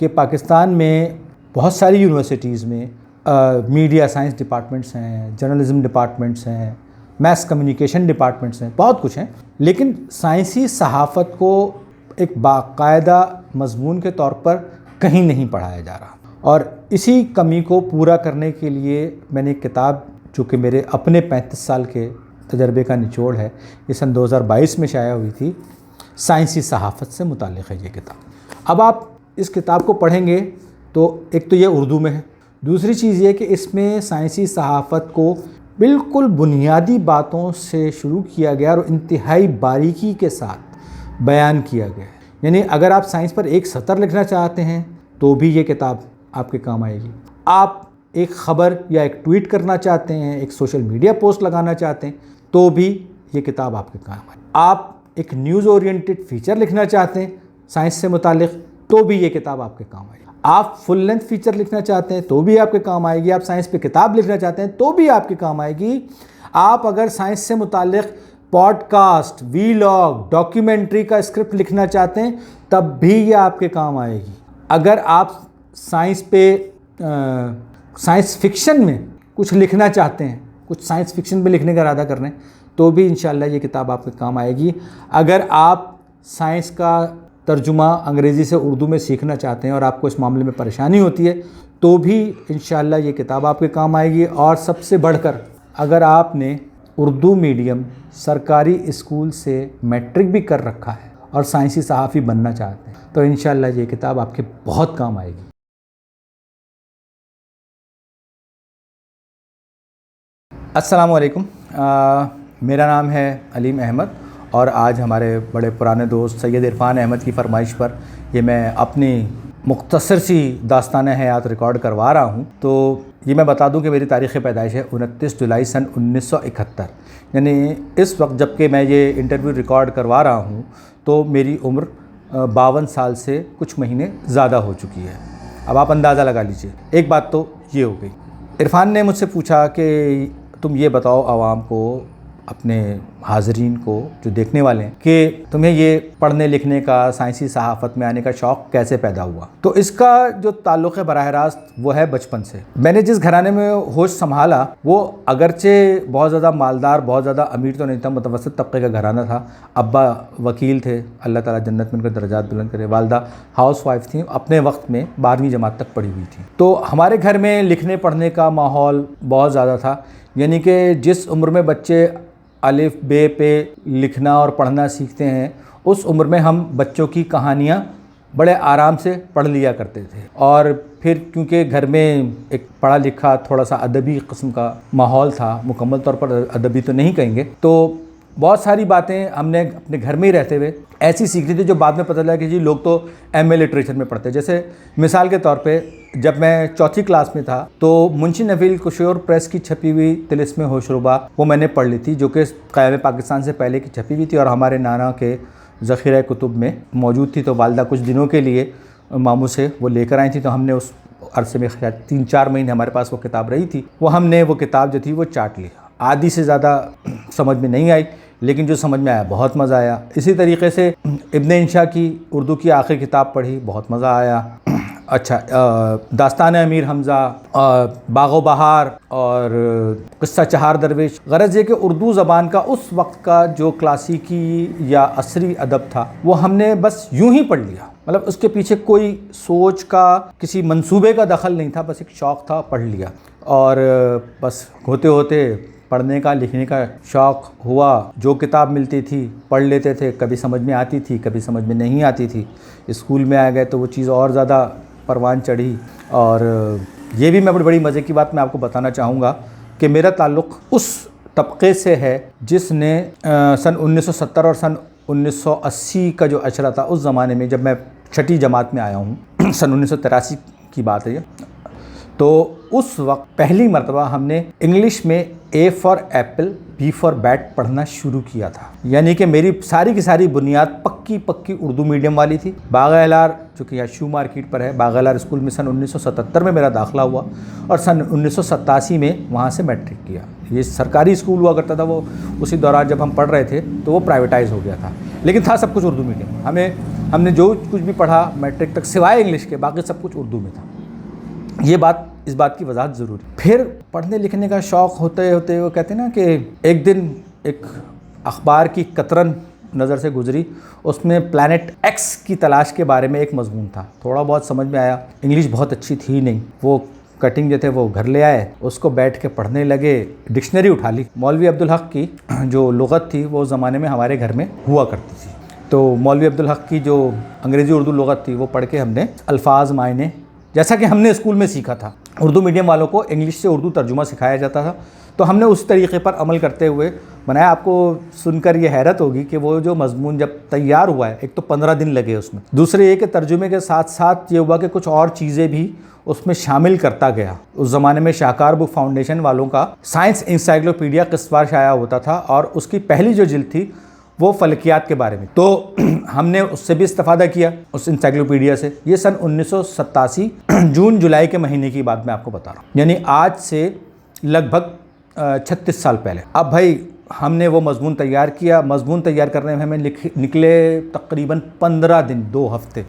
कि पाकिस्तान में बहुत सारी यूनिवर्सिटीज़ में मीडिया साइंस डिपार्टमेंट्स हैं, जर्नलिज़म डिपार्टमेंट्स हैं, मैस कम्युनिकेशन डिपार्टमेंट्स हैं, बहुत कुछ हैं, लेकिन साइंसी सहाफ़त को एक बाकायदा मज़मून के तौर पर कहीं नहीं पढ़ाया जा रहा। और इसी कमी को पूरा करने के लिए मैंने एक किताब, जो कि मेरे अपने 35 साल के तजर्बे का निचोड़ है, ये सन 2022 में शाया हुई थी, साइंसी सहाफ़त से मुताल्लिक़ है ये किताब। अब आप इस किताब को पढ़ेंगे तो एक तो ये उर्दू में है, दूसरी चीज़ ये कि इसमें साइंसी सहाफ़त को बिल्कुल बुनियादी बातों से शुरू किया गया और इंतहाई बारीकी के साथ बयान किया गया है। यानी अगर आप साइंस पर एक सतर लिखना चाहते हैं तो भी ये किताब आपके काम आएगी। आप एक ख़बर या एक ट्वीट करना चाहते हैं, एक सोशल मीडिया पोस्ट लगाना चाहते हैं, तो भी ये किताब आपके काम आएगी। आप एक न्यूज़ ओरिएंटेड फ़ीचर लिखना चाहते हैं साइंस से मुतालिक, तो भी ये किताब आपके काम आएगी। आप फुल लेंथ फ़ीचर लिखना चाहते हैं तो भी आपके काम आएगी। आप साइंस पे किताब लिखना चाहते हैं तो भी आपके काम आएगी। आप अगर साइंस से मुतालिक पॉडकास्ट, वीलॉग, डॉक्यूमेंट्री का स्क्रिप्ट लिखना चाहते हैं तब भी ये आपके काम आएगी। अगर आप साइंस पे साइंस फ़िक्शन में कुछ लिखना चाहते हैं, कुछ साइंस फ़िक्शन पे लिखने का इरादा कर रहे हैं, तो भी इंशाल्लाह ये किताब आपके काम आएगी। अगर आप साइंस का तर्जुमा अंग्रेज़ी से उर्दू में सीखना चाहते हैं और आपको इस मामले में परेशानी होती है, तो भी इंशाल्लाह ये किताब आपके काम आएगी। और सबसे बढ़कर अगर आपने उर्दू मीडियम सरकारी स्कूल से मैट्रिक भी कर रखा है और साइंसी सहाफ़ी बनना चाहते हैं, तो इंशाल्लाह ये किताब आपके बहुत काम आएगी। अस्सलामु अलैकुम, मेरा नाम है अलीम अहमद और आज हमारे बड़े पुराने दोस्त सैयद इरफ़ान अहमद की फ़रमाइश पर ये मैं अपनी मुख्तसर सी दास्तान हयात रिकॉर्ड करवा रहा हूँ। तो ये मैं बता दूँ कि मेरी तारीख़ पैदाइश है 29 जुलाई सन 1971, यानी इस वक्त जबकि मैं ये इंटरव्यू रिकॉर्ड करवा रहा हूँ तो मेरी उम्र 52 साल से कुछ महीने ज़्यादा हो चुकी है। अब आप अंदाज़ा लगा लीजिए। एक बात तो ये हो गई, इरफ़ान ने मुझसे पूछा कि तुम ये बताओ आवाम को, अपने हाज़रीन को जो देखने वाले हैं, कि तुम्हें ये पढ़ने लिखने का, साइंसी सहाफ़त में आने का शौक़ कैसे पैदा हुआ। तो इसका जो ताल्लुक़ है बराह रास्त वो है बचपन से। मैंने जिस घराने में होश संभाला वो अगरचे बहुत ज़्यादा मालदार, बहुत ज़्यादा अमीर तो नहीं था, मुतवस्सित तबके का घराना था। अब्बा वकील थे, अल्लाह ताला जन्नत में उनके दर्जात बुलंद करे। वालदा हाउस वाइफ थी, अपने वक्त में 12वीं जमात तक पढ़ी हुई थी। तो हमारे घर में लिखने पढ़ने का माहौल बहुत ज़्यादा था। यानी कि जिस उम्र में बच्चे अलिफ बे पे लिखना और पढ़ना सीखते हैं, उस उम्र में हम बच्चों की कहानियाँ बड़े आराम से पढ़ लिया करते थे। और फिर क्योंकि घर में एक पढ़ा लिखा थोड़ा सा अदबी किस्म का माहौल था, मुकम्मल तौर पर अदबी तो नहीं कहेंगे, तो बहुत सारी बातें हमने अपने घर में ही रहते हुए ऐसी सीखी थी जो बाद में पता लगा कि जी लोग तो एमए लिटरेचर में पढ़ते। जैसे मिसाल के तौर पे जब मैं चौथी क्लास में था तो मुंशी नवील कुशोर प्रेस की छपी हुई तिलिस्म होशरुबा वो मैंने पढ़ ली थी, जो कि क़याम पाकिस्तान से पहले की छपी हुई थी और हमारे नाना के ज़ख़ीरा कुतुब में मौजूद थी। तो वालदा कुछ दिनों के लिए मामू से वो लेकर आई थी, तो हमने उस अरसे में शायद 3-4 महीने हमारे पास वो किताब रही थी। हमने वो किताब जो थी वो चाट ली। आधी से ज़्यादा समझ में नहीं आई, लेकिन जो समझ में आया बहुत मज़ा आया। इसी तरीके से इब्न इंशा की उर्दू की आखिरी किताब पढ़ी, बहुत मज़ा आया। अच्छा, दास्तान अमीर हमज़ा, बाग़ो बहार और क़िस्सा चहार दरवेश। ग़रज़ ये कि उर्दू ज़बान का उस वक्त का जो क्लासिकी या असरी अदब था वो हमने बस यूं ही पढ़ लिया। मतलब उसके पीछे कोई सोच का, किसी मंसूबे का दखल नहीं था, बस एक शौक़ था, पढ़ लिया। और बस होते होते पढ़ने का, लिखने का शौक़ हुआ। जो किताब मिलती थी पढ़ लेते थे, कभी समझ में आती थी, कभी समझ में नहीं आती थी। स्कूल में आ गए तो वो चीज़ और ज़्यादा परवान चढ़ी। और ये भी मैं बड़ी मज़े की बात मैं आपको बताना चाहूँगा कि मेरा ताल्लुक़ उस तबके से है जिसने सन 1970 और सन 1980 का जो अशरा था उस ज़माने में, जब मैं छठी जमात में आया हूँ, सन 1983 की बात है ये, तो उस वक्त पहली मरतबा हमने इंग्लिश में A for apple, B for bat पढ़ना शुरू किया था। यानी कि मेरी सारी की सारी बुनियाद पक्की उर्दू मीडियम वाली थी। बाग़-ए-लार जो कि यहाँ शू मार्केट पर है, बाग़-ए-लार स्कूल में सन 1977 में मेरा दाखिला हुआ और सन 1987 में वहाँ से मैट्रिक किया। ये सरकारी स्कूल हुआ करता था, वो उसी दौरान जब हम पढ़ रहे थे तो वो प्राइवेटाइज़ हो गया था, लेकिन था सब कुछ उर्दू मीडियम। हमें हमने जो कुछ भी पढ़ा मैट्रिक तक सिवाय इंग्लिश के बाकी सब कुछ उर्दू में था। ये बात, इस बात की वजाहत ज़रूरी। फिर पढ़ने लिखने का शौक़ होते होते वो कहते हैं ना कि एक दिन एक अखबार की कतरन नज़र से गुजरी, उसमें प्लैनेट एक्स की तलाश के बारे में एक मजमून था। थोड़ा बहुत समझ में आया, इंग्लिश बहुत अच्छी थी नहीं, वो कटिंग जो थे वो घर ले आए, उसको बैठ के पढ़ने लगे, डिक्शनरी उठा ली। मौलवी अब्दुल हक की जो लुग़त थी वो ज़माने में हमारे घर में हुआ करती थी, तो मौलवी अब्दुल हक की जो अंग्रेज़ी उर्दू लुग़त थी वो पढ़ के हमने अल्फाज, मायने, जैसा कि हमने स्कूल में सीखा था, उर्दू मीडियम वालों को इंग्लिश से उर्दू तर्जुमा सिखाया जाता था, तो हमने उस तरीक़े पर अमल करते हुए बनाया। आपको सुनकर ये हैरत होगी कि वो जो मज़मून जब तैयार हुआ है, एक तो 15 दिन लगे उसमें, दूसरे ये कि तर्जुमे के साथ साथ ये हुआ कि कुछ और चीज़ें भी उसमें शामिल करता गया। उस ज़माने में शाहकार बुक फाउंडेशन वालों का साइंस इंसाइक्लोपीडिया किस्तवार शाया होता था और उसकी पहली जो जिल्द थी वो फलकियात के बारे में, तो हमने उससे भी इस्तेफादा किया, उस इंसाइक्लोपीडिया से। ये सन 1987 जून जुलाई के महीने की बात मैं आपको बता रहा हूँ, यानी आज से लगभग 36 साल पहले। अब भाई हमने वो मजमून तैयार किया। मजमून तैयार करने में हमें निकले तकरीबन 15 दिन, 2 हफ्ते।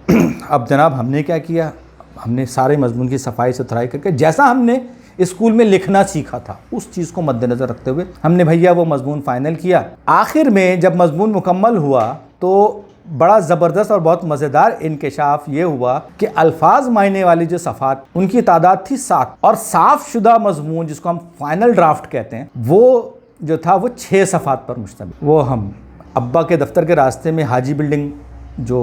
अब जनाब हमने क्या किया, हमने सारे मजमून की सफाई सुथराई करके जैसा हमने स्कूल में लिखना सीखा था उस चीज़ को मद्देनज़र रखते हुए हमने भैया वो मजमून फ़ाइनल किया। आखिर में जब मजमून मुकम्मल हुआ तो बड़ा ज़बरदस्त और बहुत मज़ेदार इंकशाफ ये हुआ कि अल्फाज मायने वाली जो सफ़ात उनकी तादाद थी 7, और साफ़ शुदा मजमून जिसको हम फाइनल ड्राफ्ट कहते हैं वो जो था वो 6 सफ़ात पर मुश्तमिल। वो हम अब्बा के दफ्तर के रास्ते में हाजी बिल्डिंग जो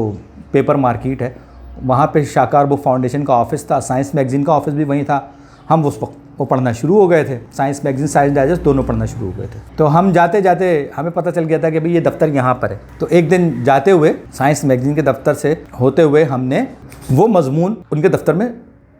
पेपर मार्केट है वहाँ पे शाहकार बुक फाउंडेशन का ऑफ़िस था, साइंस मैगज़ीन का ऑफ़िस भी वहीं था। हम उस वक्त वो पढ़ना शुरू हो गए थे, साइंस मैगज़ीन, साइंस डाइजेस्ट दोनों पढ़ना शुरू हो गए थे। तो हम जाते जाते हमें पता चल गया था कि भाई ये दफ्तर यहाँ पर है। तो एक दिन जाते हुए साइंस मैगज़ीन के दफ्तर से होते हुए हमने वो मजमून उनके दफ्तर में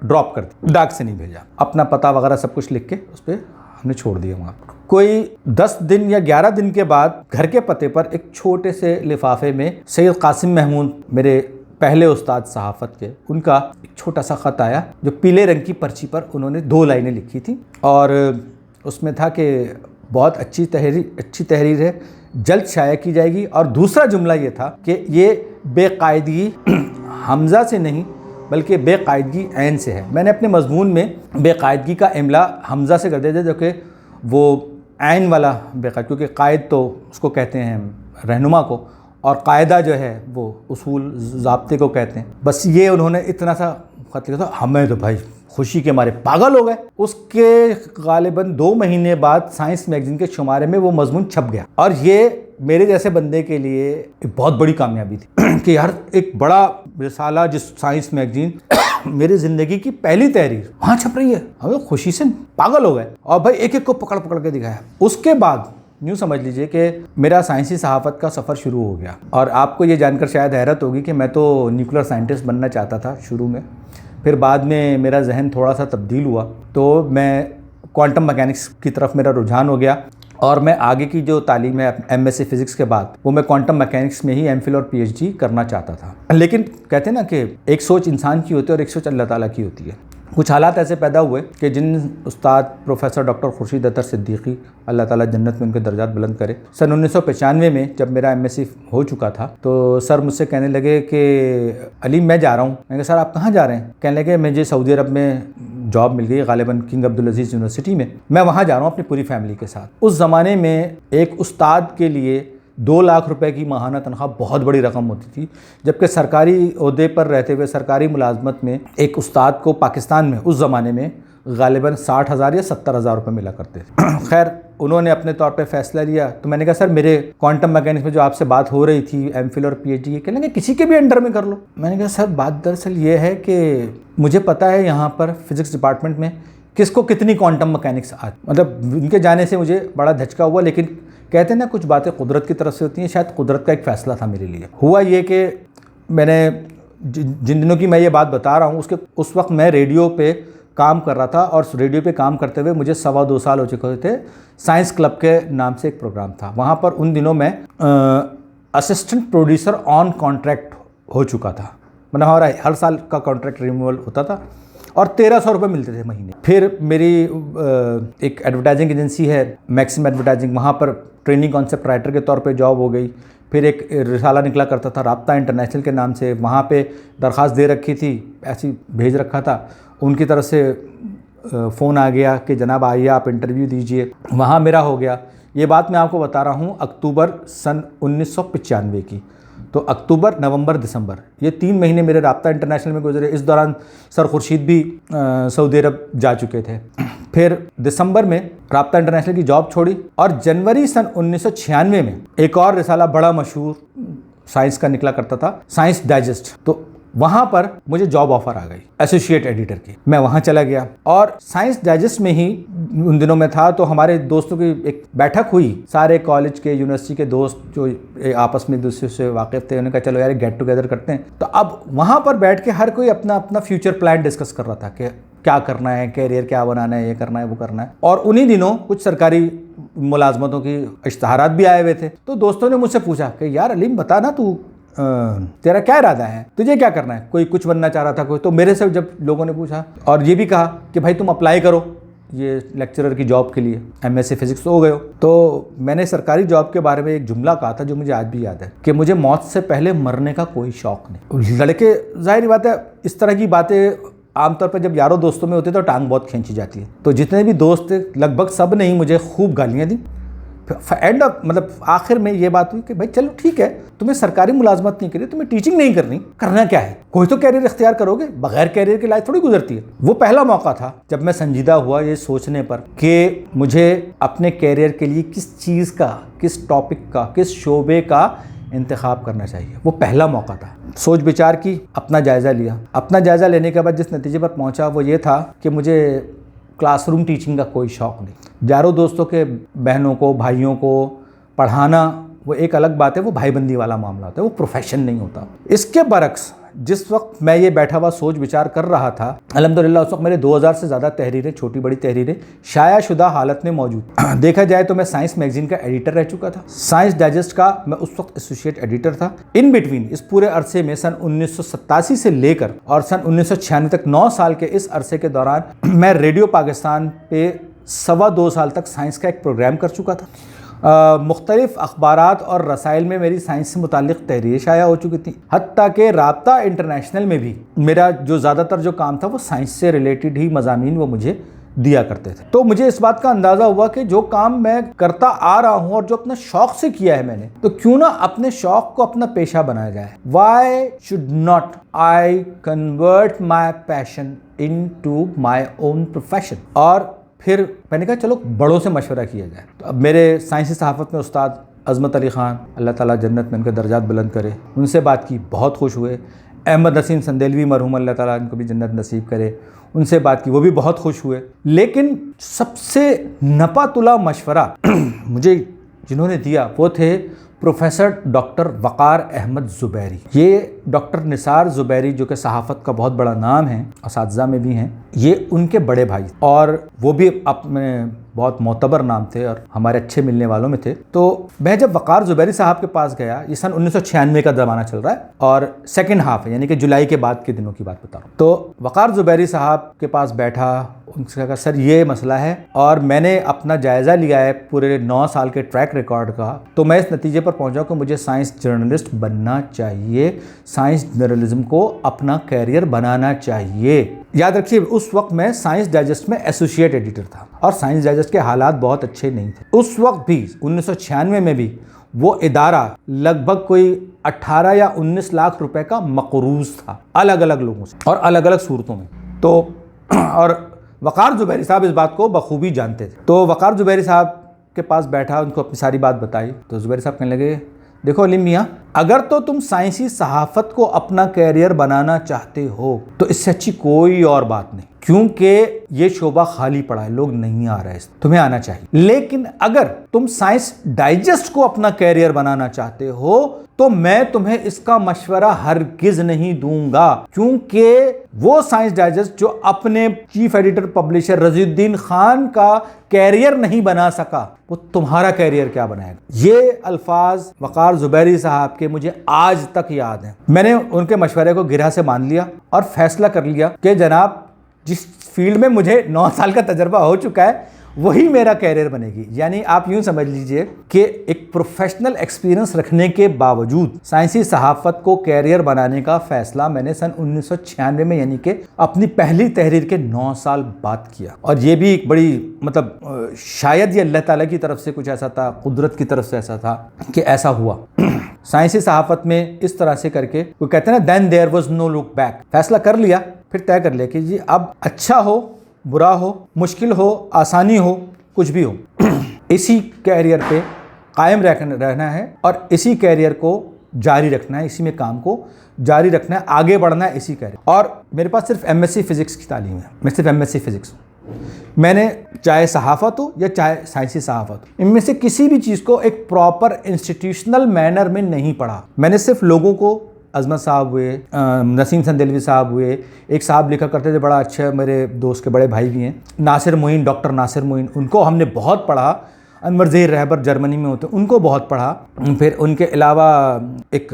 ड्रॉप कर दिया, डाक से नहीं भेजा, अपना पता वगैरह सब कुछ लिख के उस पर हमने छोड़ दिया वहाँ पर। कोई 10 दिन या 11 दिन के बाद घर के पते पर एक छोटे से लिफाफे में सैयद कासिम महमूद, मेरे पहले उस्ताद सहाफ़त के, उनका एक छोटा सा ख़त आया जो पीले रंग की पर्ची पर उन्होंने 2 लाइनें लिखी थी और उसमें था कि बहुत अच्छी तहरीर है, जल्द शाया की जाएगी। और दूसरा जुमला ये था कि ये बेकायदगी हमज़ा से नहीं बल्कि बेकायदगी ऐन से है। मैंने अपने मजमून में बेकायदगी का इमला हमज़ा से कर दिया था, जो कि वो ऐन वाला बेकायद, क्योंकि कायद तो उसको कहते हैं रहनुमा को, और कायदा जो है वो उसूल ज़ाब्ते को कहते हैं। बस ये उन्होंने इतना सा ख़त लिखा था, हमें तो भाई खुशी के मारे पागल हो गए। उसके गालिबन 2 महीने बाद साइंस मैगज़ीन के शुमारे में वो मजमून छप गया, और ये मेरे जैसे बंदे के लिए एक बहुत बड़ी कामयाबी थी कि यार एक बड़ा रिसाला जिस साइंस मैगज़ीन मेरी ज़िंदगी की पहली तहरीर वहाँ छप रही है, हमें खुशी से पागल हो गए और भाई एक एक को पकड़ पकड़ के दिखाया। उसके बाद यूँ समझ लीजिए कि मेरा साइंसी सहाफ़त का सफ़र शुरू हो गया। और आपको ये जानकर शायद हैरत होगी कि मैं तो न्यूक्लियर साइंटिस्ट बनना चाहता था शुरू में, फिर बाद में मेरा जहन थोड़ा सा तब्दील हुआ तो मैं क्वांटम मैकेनिक्स की तरफ मेरा रुझान हो गया, और मैं आगे की जो तालीम है एमएससी फ़िज़िक्स के बाद वो मैं क्वांटम मैकेनिक्स में ही एमफिल और पीएचडी करना चाहता था। लेकिन कहते हैं ना कि एक सोच इंसान की होती है और एक सोच अल्लाह ताला की होती है। कुछ हालात ऐसे पैदा हुए कि जिन उस्ताद प्रोफेसर डॉक्टर खुर्शीद अतर सिद्दीकी, अल्लाह ताला जन्नत में उनके दर्जात बुलंद करे, सन 1995 में जब मेरा एमएससी हो चुका था तो सर मुझसे कहने लगे कि अली मैं जा रहा हूँ। मैंने कहा सर आप कहाँ जा रहे हैं? कहने लगे मुझे सऊदी अरब में जॉब मिल गई, गालिबन किंग अब्दुल अजीज़ यूनिवर्सिटी में, मैं वहाँ जा रहा हूँ अपनी पूरी फैमिली के साथ। उस ज़माने में एक उस्ताद के लिए 2 लाख रुपए की माहाना तनख्वाह बहुत बड़ी रकम होती थी, जबकि सरकारी ओहदे पर रहते हुए सरकारी मुलाजमत में एक उस्ताद को पाकिस्तान में उस ज़माने में गालिबन 60,000 या 70,000 रुपये मिला करते थे। खैर उन्होंने अपने तौर पे फ़ैसला लिया, तो मैंने कहा सर मेरे क्वांटम मैकेनिक्स में जो आपसे बात हो रही थी एमफिल और पीएचडी, ये कहेंगे किसी के भी अंडर में कर लो। मैंने कहा सर बात दरअसल ये है कि मुझे पता है यहाँ पर फिज़िक्स डिपार्टमेंट में किसको कितनी क्वांटम मैकेनिक्स मतलब उनके जाने से मुझे बड़ा धचका हुआ, लेकिन कहते हैं ना कुछ बातें कुदरत की तरफ से होती हैं, शायद कुदरत का एक फ़ैसला था मेरे लिए। हुआ ये कि मैंने जिन दिनों की मैं ये बात बता रहा हूँ उस वक्त मैं रेडियो पे काम कर रहा था, और रेडियो पे काम करते हुए मुझे 2.25 साल हो चुके थे। साइंस क्लब के नाम से एक प्रोग्राम था, वहाँ पर उन दिनों मैं असिस्टेंट प्रोड्यूसर ऑन कॉन्ट्रैक्ट हो चुका था, मतलब हमारा हर साल का कॉन्ट्रैक्ट रिन्यूअल होता था और 1300 रुपये मिलते थे महीने। फिर मेरी एक एडवर्टाइजिंग एजेंसी है मैक्सिम एडवर्टाइजिंग, वहाँ पर ट्रेनिंग कॉन्सेप्ट राइटर के तौर पे जॉब हो गई। फिर एक रिसाला निकला करता था राब्ता इंटरनेशनल के नाम से, वहाँ पे दरख्वास्त दे रखी थी, ऐसी भेज रखा था, उनकी तरफ से फ़ोन आ गया कि जनाब आइए आप इंटरव्यू दीजिए, वहाँ मेरा हो गया। ये बात मैं आपको बता रहा हूँ अक्टूबर सन 1995 की। तो अक्टूबर, नवंबर, दिसंबर, ये 3 महीने मेरे राब्ता इंटरनेशनल में गुजरे। इस दौरान सर खुर्शीद भी सऊदी अरब जा चुके थे। फिर दिसंबर में राब्ता इंटरनेशनल की जॉब छोड़ी और जनवरी सन 1996 में एक और रिसाला बड़ा मशहूर साइंस का निकला करता था, साइंस डाइजेस्ट, तो वहाँ पर मुझे जॉब ऑफर आ गई एसोसिएट एडिटर की। मैं वहाँ चला गया और साइंस डाइजेस्ट में ही उन दिनों में था, तो हमारे दोस्तों की एक बैठक हुई, सारे कॉलेज के, यूनिवर्सिटी के दोस्त जो आपस में एक दूसरे से वाकिफ़ थे, उन्होंने कहा चलो यार गेट टुगेदर करते हैं। तो अब वहाँ पर बैठ के हर कोई अपना अपना फ्यूचर प्लान डिस्कस कर रहा था कि क्या करना है, कैरियर क्या बनाना है, ये करना है, वो करना है। और उन्हीं दिनों कुछ सरकारी मुलाजमतों की इश्तहारात भी आए हुए थे। तो दोस्तों ने मुझसे पूछा कि यार अलीम बता ना, तू तेरा क्या इरादा है, तुझे क्या करना है, कोई कुछ बनना चाह रहा था कोई। तो मेरे से जब लोगों ने पूछा और ये भी कहा कि भाई तुम अप्लाई करो ये लेक्चरर की जॉब के लिए, MSc फिजिक्स हो गए हो। तो मैंने सरकारी जॉब के बारे में एक जुमला कहा था जो मुझे आज भी याद है कि मुझे मौत से पहले मरने का कोई शौक नहीं। लड़के, जाहिर बात है, इस तरह की बातें आमतौर पर जब यारों दोस्तों में होते तो टांग बहुत खींची जाती है। तो जितने भी दोस्त थे लगभग सब ने ही मुझे खूब गालियाँ दी। एंड अप मतलब आखिर में ये बात हुई कि भाई चलो ठीक है, तुम्हें सरकारी मुलाजमत नहीं करनी, तुम्हें टीचिंग नहीं करनी, करना क्या है, कोई तो कैरियर इख्तियार करोगे, बगैर कैरियर की लाइफ थोड़ी गुजरती है। वो पहला मौका था जब मैं संजीदा हुआ ये सोचने पर कि मुझे अपने कैरियर के लिए किस चीज़ का, किस टॉपिक का, किस शोबे का इंतखाब करना चाहिए। वो पहला मौका था। सोच विचार की, अपना जायज़ा लिया। अपना जायज़ा लेने के बाद जिस नतीजे पर पहुंचा वो ये था कि मुझे क्लासरूम टीचिंग का कोई शौक़ नहीं। यारों दोस्तों के बहनों को, भाइयों को पढ़ाना वो एक अलग बात है, वो भाईबंदी वाला मामला होता है, वो प्रोफेशन नहीं होता। इसके बरक्स जिस वक्त मैं ये बैठा हुआ सोच विचार कर रहा था, अल्हम्दुलिल्लाह उस वक्त मेरे 2000 से ज़्यादा तहरीरें, छोटी बड़ी तहरीरें शायाशुदा हालत में मौजूद। देखा जाए तो मैं साइंस मैगजीन का एडिटर रह चुका था, साइंस डाइजेस्ट का मैं उस वक्त एसोसिएट एडिटर था। इन बिटवीन इस पूरे अरसे में सन 1987 से लेकर और सन 1996 तक 9 साल के इस अरसे के दौरान मैं रेडियो पाकिस्तान पे 2.25 साल तक साइंस का एक प्रोग्राम कर चुका था। मुख्तलिफ अखबारात और रसाइल में मेरी साइंस से मुताल्लिक़ तहरीरें शाया हो चुकी थी। हत्ता के राब्ता इंटरनेशनल में भी मेरा जो ज़्यादातर जो काम था वो साइंस से रिलेटेड ही मज़ामीन वो मुझे दिया करते थे। तो मुझे इस बात का अंदाज़ा हुआ कि जो काम मैं करता आ रहा हूँ और जो अपना शौक़ से किया है मैंने, तो क्यों ना अपने शौक़ को अपना पेशा बनाया जाए। Why should not I convert my passion into my own profession. और फिर मैंने कहा चलो बड़ों से मशवरा किया जाए। तो अब मेरे साइंसी सहाफ़त में उस्ताद अज़मत अली ख़ान, अल्लाह ताला जन्नत में उनके दर्जात बुलंद करे, उनसे बात की, बहुत खुश हुए। अहमद नसीम संदेलवी मरहूम, अल्लाह ताला इनको भी जन्नत नसीब करे, उनसे बात की, वो भी बहुत खुश हुए। लेकिन सबसे नपातुला मशवरा मुझे जिन्होंने दिया वो थे प्रोफेसर डॉक्टर वक़ार अहमद ज़ुबैरी। ये डॉक्टर निसार ज़ुबैरी जो कि सहाफ़त का बहुत बड़ा नाम है, असातिज़ा में भी हैं, ये उनके बड़े भाई और वो भी अपने बहुत मोतबर नाम थे और हमारे अच्छे मिलने वालों में थे। तो मैं जब वक़ार ज़ुबैरी साहब के पास गया, ये सन 1996 का ज़माना चल रहा है और सेकंड हाफ है, यानी कि जुलाई के बाद के दिनों की बात बता रहा हूँ। तो वक़ार ज़ुबैरी साहब के पास बैठा, उनसे कहा सर ये मसला है और मैंने अपना जायज़ा लिया है पूरे 9 साल के ट्रैक रिकॉर्ड का, तो मैं इस नतीजे पर पहुंचा कि मुझे साइंस जर्नलिस्ट बनना चाहिए, साइंस जर्नलिज्म को अपना कैरियर बनाना चाहिए। याद रखिए उस वक्त मैं साइंस डाइजेस्ट में एसोसिएट एडिटर था और साइंस डाइजेस्ट के हालात बहुत अच्छे नहीं थे। उस वक्त भी 1996 में भी वो इदारा लगभग कोई 18 या 19 लाख रुपए का मकरूज था अलग अलग लोगों से और अलग अलग सूरतों में। तो और वक़ार ज़ुबैरी साहब इस बात को बखूबी जानते थे। तो वक़ार ज़ुबैरी साहब के पास बैठा, उनको अपनी सारी बात बताई। तो ज़ुबैरी साहब कहने लगे देखो अलीम मियाँ, अगर तो तुम साइंसी सहाफ़त को अपना कैरियर बनाना चाहते हो तो इससे अच्छी कोई और बात नहीं, क्योंकि ये शोबा खाली पड़ा है, लोग नहीं आ रहे हैं, तुम्हें आना चाहिए। लेकिन अगर तुम साइंस डाइजेस्ट को अपना कैरियर बनाना चाहते हो तो मैं तुम्हें इसका मशवरा हरगिज नहीं दूंगा, क्योंकि वो साइंस डाइजेस्ट जो अपने chief editor publisher Raziuddin Khan का कैरियर नहीं बना सका, वो तुम्हारा कैरियर क्या बनाएगा। ये अल्फाज वक़ार ज़ुबैरी साहब के मुझे आज तक याद हैं। मैंने उनके मशवरे को गिरह से मान लिया और फैसला कर लिया कि जनाब जिस फील्ड में मुझे 9 साल का तजर्बा हो चुका है वही मेरा कैरियर बनेगी। यानी आप यूँ समझ लीजिए कि एक प्रोफेशनल एक्सपीरियंस रखने के बावजूद साइंसी सहाफ़त को कैरियर बनाने का फ़ैसला मैंने सन 1996 में, यानी कि अपनी पहली तहरीर के 9 साल बाद किया। और ये भी एक बड़ी मतलब शायद ये अल्लाह ताला की तरफ से कुछ ऐसा था, कुदरत की तरफ से ऐसा था कि ऐसा हुआ। साइंसी सहाफ़त में इस तरह से करके वो कहते हैं ना, then there was no look back. फैसला कर लिया, फिर तय कर लिया कि जी अब अच्छा हो, बुरा हो, मुश्किल हो, आसानी हो, कुछ भी हो, इसी कैरियर पे कायम रहना है और इसी कैरियर को जारी रखना है, इसी में काम को जारी रखना है, आगे बढ़ना है इसी कैरियर। और मेरे पास सिर्फ एमएससी फ़िज़िक्स की तालीम है, मैं सिर्फ एमएससी फ़िज़िक्स हूँ। मैंने चाहे सहाफ़त हो या चाहे साइंसी सहाफ़त हो, इनमें से किसी भी चीज़ को एक प्रॉपर इंस्टीट्यूशनल मैनर में नहीं पढ़ा। मैंने सिर्फ लोगों को, अजमत साहब हुए, नसीम संदेलवी साहब हुए, एक साहब लिखा करते थे बड़ा अच्छा, मेरे दोस्त के बड़े भाई भी हैं, नासिर मोइन, डॉक्टर नासिर मोइन, उनको हमने बहुत पढ़ा। अनवर ज़हीर रहबर जर्मनी में होते, उनको बहुत पढ़ा। फिर उनके अलावा एक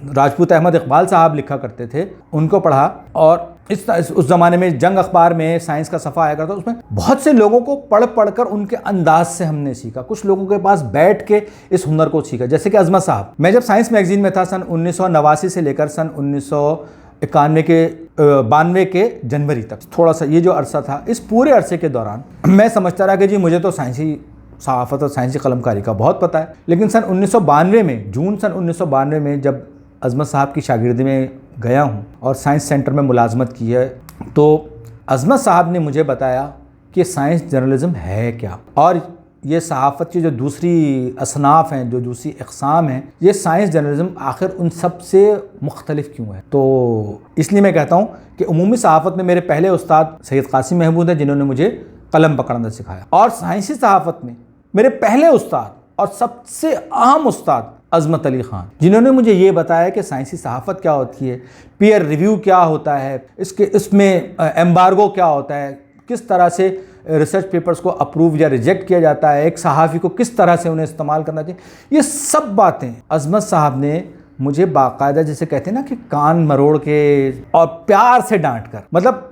राजपूत अहमद इकबाल साहब लिखा करते थे, उनको पढ़ा। और उस ज़माने में जंग अखबार में साइंस का सफ़ा आया करता, उसमें बहुत से लोगों को पढ़ कर उनके अंदाज से हमने सीखा। कुछ लोगों के पास बैठ के इस हुनर को सीखा, जैसे कि अजमत साहब। मैं जब साइंस मैगज़ीन में था सन 1989 से लेकर सन 1992 के जनवरी तक, थोड़ा सा ये जो अरसा था, इस पूरे अरसे के दौरान मैं समझता रहा कि जी मुझे तो साइंसी सहाफ़त और साइंसी कलमकारी का बहुत पता है। लेकिन सन 1992 में, जून सन 1992 में जब अजमत साहब की शागिर्दी में गया हूँ और साइंस सेंटर में मुलाजमत की है, तो अजमत साहब ने मुझे बताया कि साइंस जर्नलिज़म है क्या, और ये सहाफ़त की जो दूसरी असनाफ़ हैं, जो दूसरी अक़साम हैं, ये साइंस जर्नलिज़म आखिर उन सब से मुख्तलिफ क्यों है। तो इसलिए मैं कहता हूँ कि उमूमी सहाफ़त में मेरे पहले उस्ताद सैयद कासिम महमूद हैं, जिन्होंने मुझे कलम पकड़ना सिखाया। और साइंसी सहाफ़त में मेरे पहले उस्ताद और सबसे अहम उस्ताद अज़मत अली ख़ान, जिन्होंने मुझे ये बताया कि साइंसी सहाफ़त क्या होती है, पीयर रिव्यू क्या होता है, इसमें एम्बार्गो क्या होता है, किस तरह से रिसर्च पेपर्स को अप्रूव या रिजेक्ट किया जाता है, एक सहाफ़ी को किस तरह से उन्हें इस्तेमाल करना चाहिए, ये सब बातें अज़मत साहब ने मुझे बाकायदा, जिसे कहते हैं ना कि कान मरोड़ के और प्यार से डांट कर, मतलब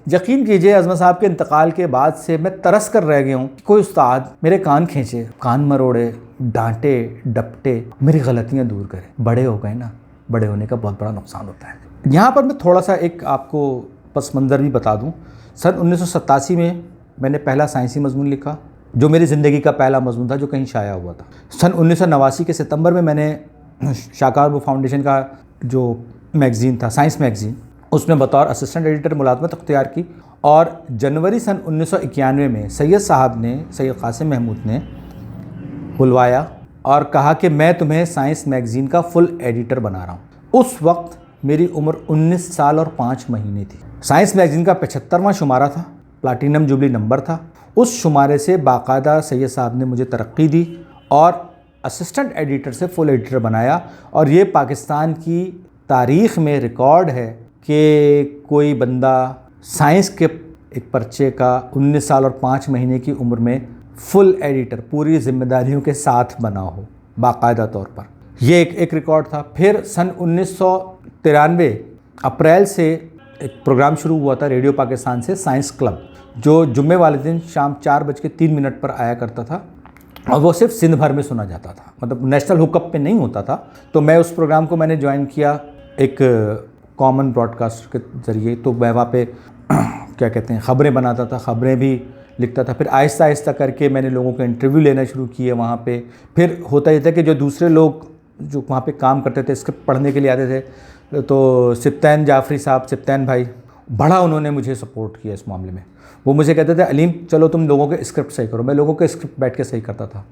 यकीन कीजिए अज़मत साहब के इंतकाल के बाद से मैं तरस कर रह गया हूँ कि कोई उस्ताद मेरे कान खींचे, कान मरोड़े, डांटे डपटे, मेरी गलतियाँ दूर करे। बड़े हो गए ना, बड़े होने का बहुत बड़ा नुकसान होता है। यहाँ पर मैं थोड़ा सा एक आपको पस मंज़र भी बता दूँ। सन 1987 में मैंने पहला साइंसी मज़मून लिखा, जो मेरी ज़िंदगी का पहला मज़मून था जो कहीं शाया हुआ था। सन 1989 के सितंबर में मैंने शाकार फाउंडेशन का जो मैगज़ीन था, साइंस मैगज़ीन, उसमें बतौर असिस्टेंट एडिटर मुलाजमत अख्तियार की। और जनवरी सन 1991 में सैयद साहब ने, सैयद कासिम महमूद ने बुलवाया और कहा कि मैं तुम्हें साइंस मैगज़ीन का फुल एडिटर बना रहा हूँ। उस वक्त मेरी उम्र 19 साल और 5 महीने थी। साइंस मैगज़ीन का 75वां शुमारा था, प्लाटीनम जुबली नंबर था। उस शुमारे से बाकायदा सैयद साहब ने मुझे तरक्की दी और असिस्टेंट एडिटर से फुल एडिटर बनाया। और ये पाकिस्तान की तारीख़ में रिकॉर्ड है कि कोई बंदा साइंस के एक पर्चे का 19 साल और 5 महीने की उम्र में फुल एडिटर पूरी जिम्मेदारियों के साथ बना हो बाकायदा तौर पर, ये एक रिकॉर्ड था। फिर सन 1993 अप्रैल से एक प्रोग्राम शुरू हुआ था रेडियो पाकिस्तान से, साइंस क्लब, जो जुम्मे वाले दिन शाम 4:03 पर आया करता था और वो सिर्फ सिंध भर में सुना जाता था, मतलब नेशनल हुकअप पे नहीं होता था। तो मैं उस प्रोग्राम को मैंने ज्वाइन किया एक कॉमन ब्रॉडकास्ट के ज़रिए। तो मैं वहाँ पे क्या कहते हैं, ख़बरें बनाता था, ख़बरें भी लिखता था। फिर आहिस्ता आहिस्ता करके मैंने लोगों के इंटरव्यू लेना शुरू किए वहाँ पे। फिर होता ये था कि जो दूसरे लोग जो वहाँ पे काम करते थे, स्क्रिप्ट पढ़ने के लिए आते थे, तो सिप्तैन जाफरी साहब, सिप्तैन भाई, बड़ा उन्होंने मुझे सपोर्ट किया इस मामले में। वो मुझे कहते थे अलीम चलो तुम लोगों के स्क्रिप्ट सही करो, मैं लोगों के स्क्रिप्ट बैठ के सही करता था।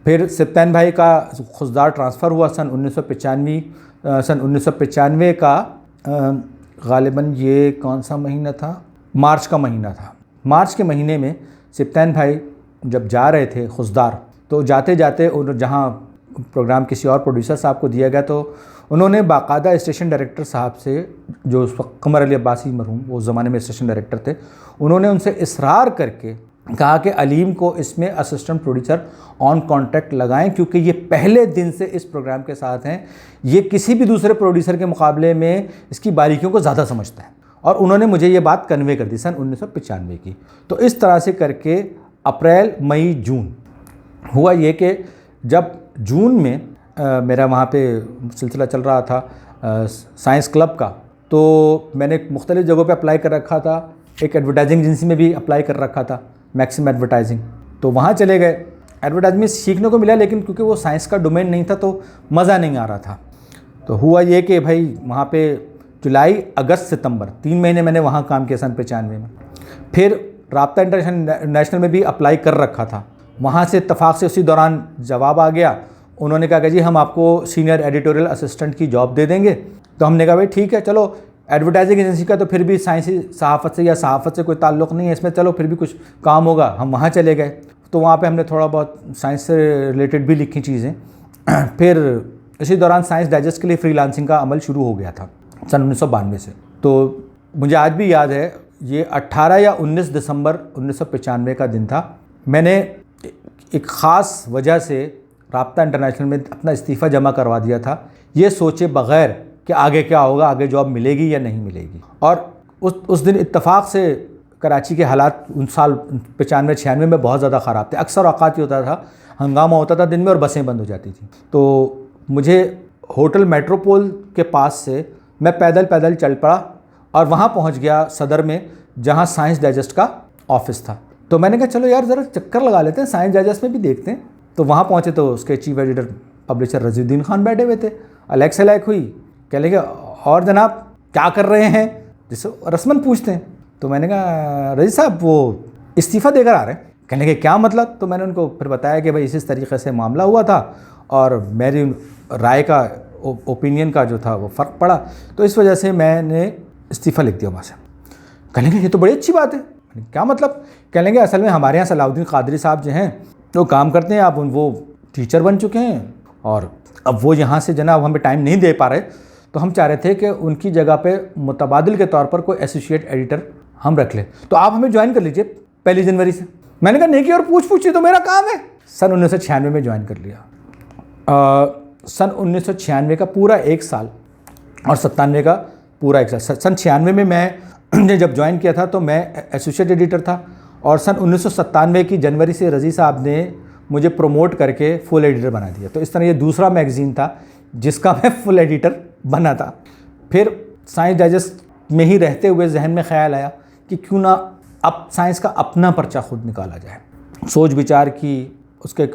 फिर सिप्तैन भाई का खुशदार ट्रांसफ़र हुआ सन 1995 का गालिबन ये कौन सा महीना था, मार्च का महीना था। मार्च के महीने में सिप्तैन भाई जब जा रहे थे खुशदार, तो जाते जाते जहाँ प्रोग्राम किसी और प्रोड्यूसर साहब को दिया गया, तो उन्होंने बाकायदा स्टेशन डायरेक्टर साहब से, जो उस वक्त कमर अली अब्बासी मरहूम वो उस ज़माने में स्टेशन डायरेक्टर थे, उन्होंने उनसे इसरार करके कहा कि अलीम को इसमें असिस्टेंट प्रोड्यूसर ऑन कॉन्ट्रैक्ट लगाएं, क्योंकि ये पहले दिन से इस प्रोग्राम के साथ हैं, ये किसी भी दूसरे प्रोड्यूसर के मुकाबले में इसकी बारीकियों को ज़्यादा समझता है। और उन्होंने मुझे ये बात कन्वे कर दी सन 1995 की। तो इस तरह से करके अप्रैल मई जून। हुआ ये कि जब जून में मेरा वहाँ पे सिलसिला चल रहा था साइंस क्लब का, तो मैंने मुख्तलिफ़ जगहों पे अप्लाई कर रखा था। एक एडवर्टाइजिंग एजेंसी में भी अप्लाई कर रखा था, मैक्सिम एडवर्टाइजिंग। तो वहाँ चले गए, एडवर्टाइजिंग सीखने को मिला, लेकिन क्योंकि वो साइंस का डोमेन नहीं था तो मज़ा नहीं आ रहा था। तो हुआ ये कि भाई वहाँ पे जुलाई अगस्त सितंबर 3 महीने मैंने वहाँ काम किया सन 95 में। फिर राब्ता इंटरनेशनल में भी अप्लाई कर रखा था, वहाँ से इत्तफाक से उसी दौरान जवाब आ गया। उन्होंने कहा कि जी हम आपको सीनियर एडिटोरियल असिस्टेंट की जॉब दे देंगे। तो हमने कहा भाई ठीक है, चलो एडवर्टाइजिंग एजेंसी का तो फिर भी साइंसी सहाफ़त से या सहाफ़त से कोई ताल्लुक़ नहीं है इसमें, चलो फिर भी कुछ काम होगा। हम वहाँ चले गए, तो वहाँ पे हमने थोड़ा बहुत साइंस से रिलेटेड भी लिखी चीज़ें। फिर इसी दौरान साइंस डाइजेस्ट के लिए फ्रीलांसिंग का अमल शुरू हो गया था सन 1992 से। तो मुझे आज भी याद है, ये 18 या 19 दिसंबर 1995 का दिन था। मैंने एक ख़ास वजह से राब्ता इंटरनेशनल में अपना इस्तीफ़ा जमा करवा दिया था, ये सोचे बग़ैर कि आगे क्या होगा, आगे जॉब मिलेगी या नहीं मिलेगी। और उस दिन इत्तफाक से कराची के हालात उन साल 95-96 में बहुत ज़्यादा ख़राब थे। अक्सर औक़ात ये होता था, हंगामा होता था दिन में और बसें बंद हो जाती थी। तो मुझे होटल मेट्रोपोल के पास से मैं पैदल पैदल चल पड़ा और वहाँ पहुँच गया सदर में, जहाँ साइंस डाइजेस्ट का ऑफ़िस था। तो मैंने कहा चलो यार ज़रा चक्कर लगा लेते हैं, साइंस डाइजेस्ट में भी देखते हैं। तो वहाँ पहुँचे तो उसके chief editor publisher Raziuddin Khan बैठे हुए थे। अलग से अलग हुई, कह लगे और जनाब क्या कर रहे हैं, जिससे रस्मन पूछते हैं। तो मैंने कहा रज़ी साहब वो इस्तीफ़ा देकर आ रहे हैं। कहने लगे क्या मतलब? तो मैंने उनको फिर बताया कि भाई इस तरीक़े से मामला हुआ था और मेरी राय का ओपिनियन का जो था वो फ़र्क पड़ा, तो इस वजह से मैंने इस्तीफ़ा लिख दिया वहाँ से। कहने लगे ये तो बड़ी अच्छी बात है। क्या मतलब? कहने लगे असल में हमारे यहाँ सलाउद्दीन क़ादरी साहब जो हैं वो काम करते हैं, आप वो टीचर बन चुके हैं और अब वो यहाँ से जनाब हमें टाइम नहीं दे पा रहे, तो हम चाह रहे थे कि उनकी जगह पे मुतबादिल के तौर पर कोई एसोसिएट एडिटर हम रख लें, तो आप हमें ज्वाइन कर लीजिए 1 जनवरी से। मैंने कहा नहीं कि और पूछिए तो मेरा काम है। सन 1996 में ज्वाइन कर लिया। सन 1996 का पूरा 1 साल और 97 का पूरा 1 साल। सन 96 में मैं जब ज्वाइन किया था तो मैं एसोसिएट एडिटर था और सन 1997 की जनवरी से रज़ी साहब ने मुझे प्रमोट करके फुल एडिटर बना दिया। तो इस तरह ये दूसरा मैगज़ीन था जिसका मैं फुल एडिटर बना था। फिर साइंस डाइजेस्ट में ही रहते हुए जहन में ख्याल आया कि क्यों ना अब साइंस का अपना पर्चा खुद निकाला जाए। सोच विचार की, उसके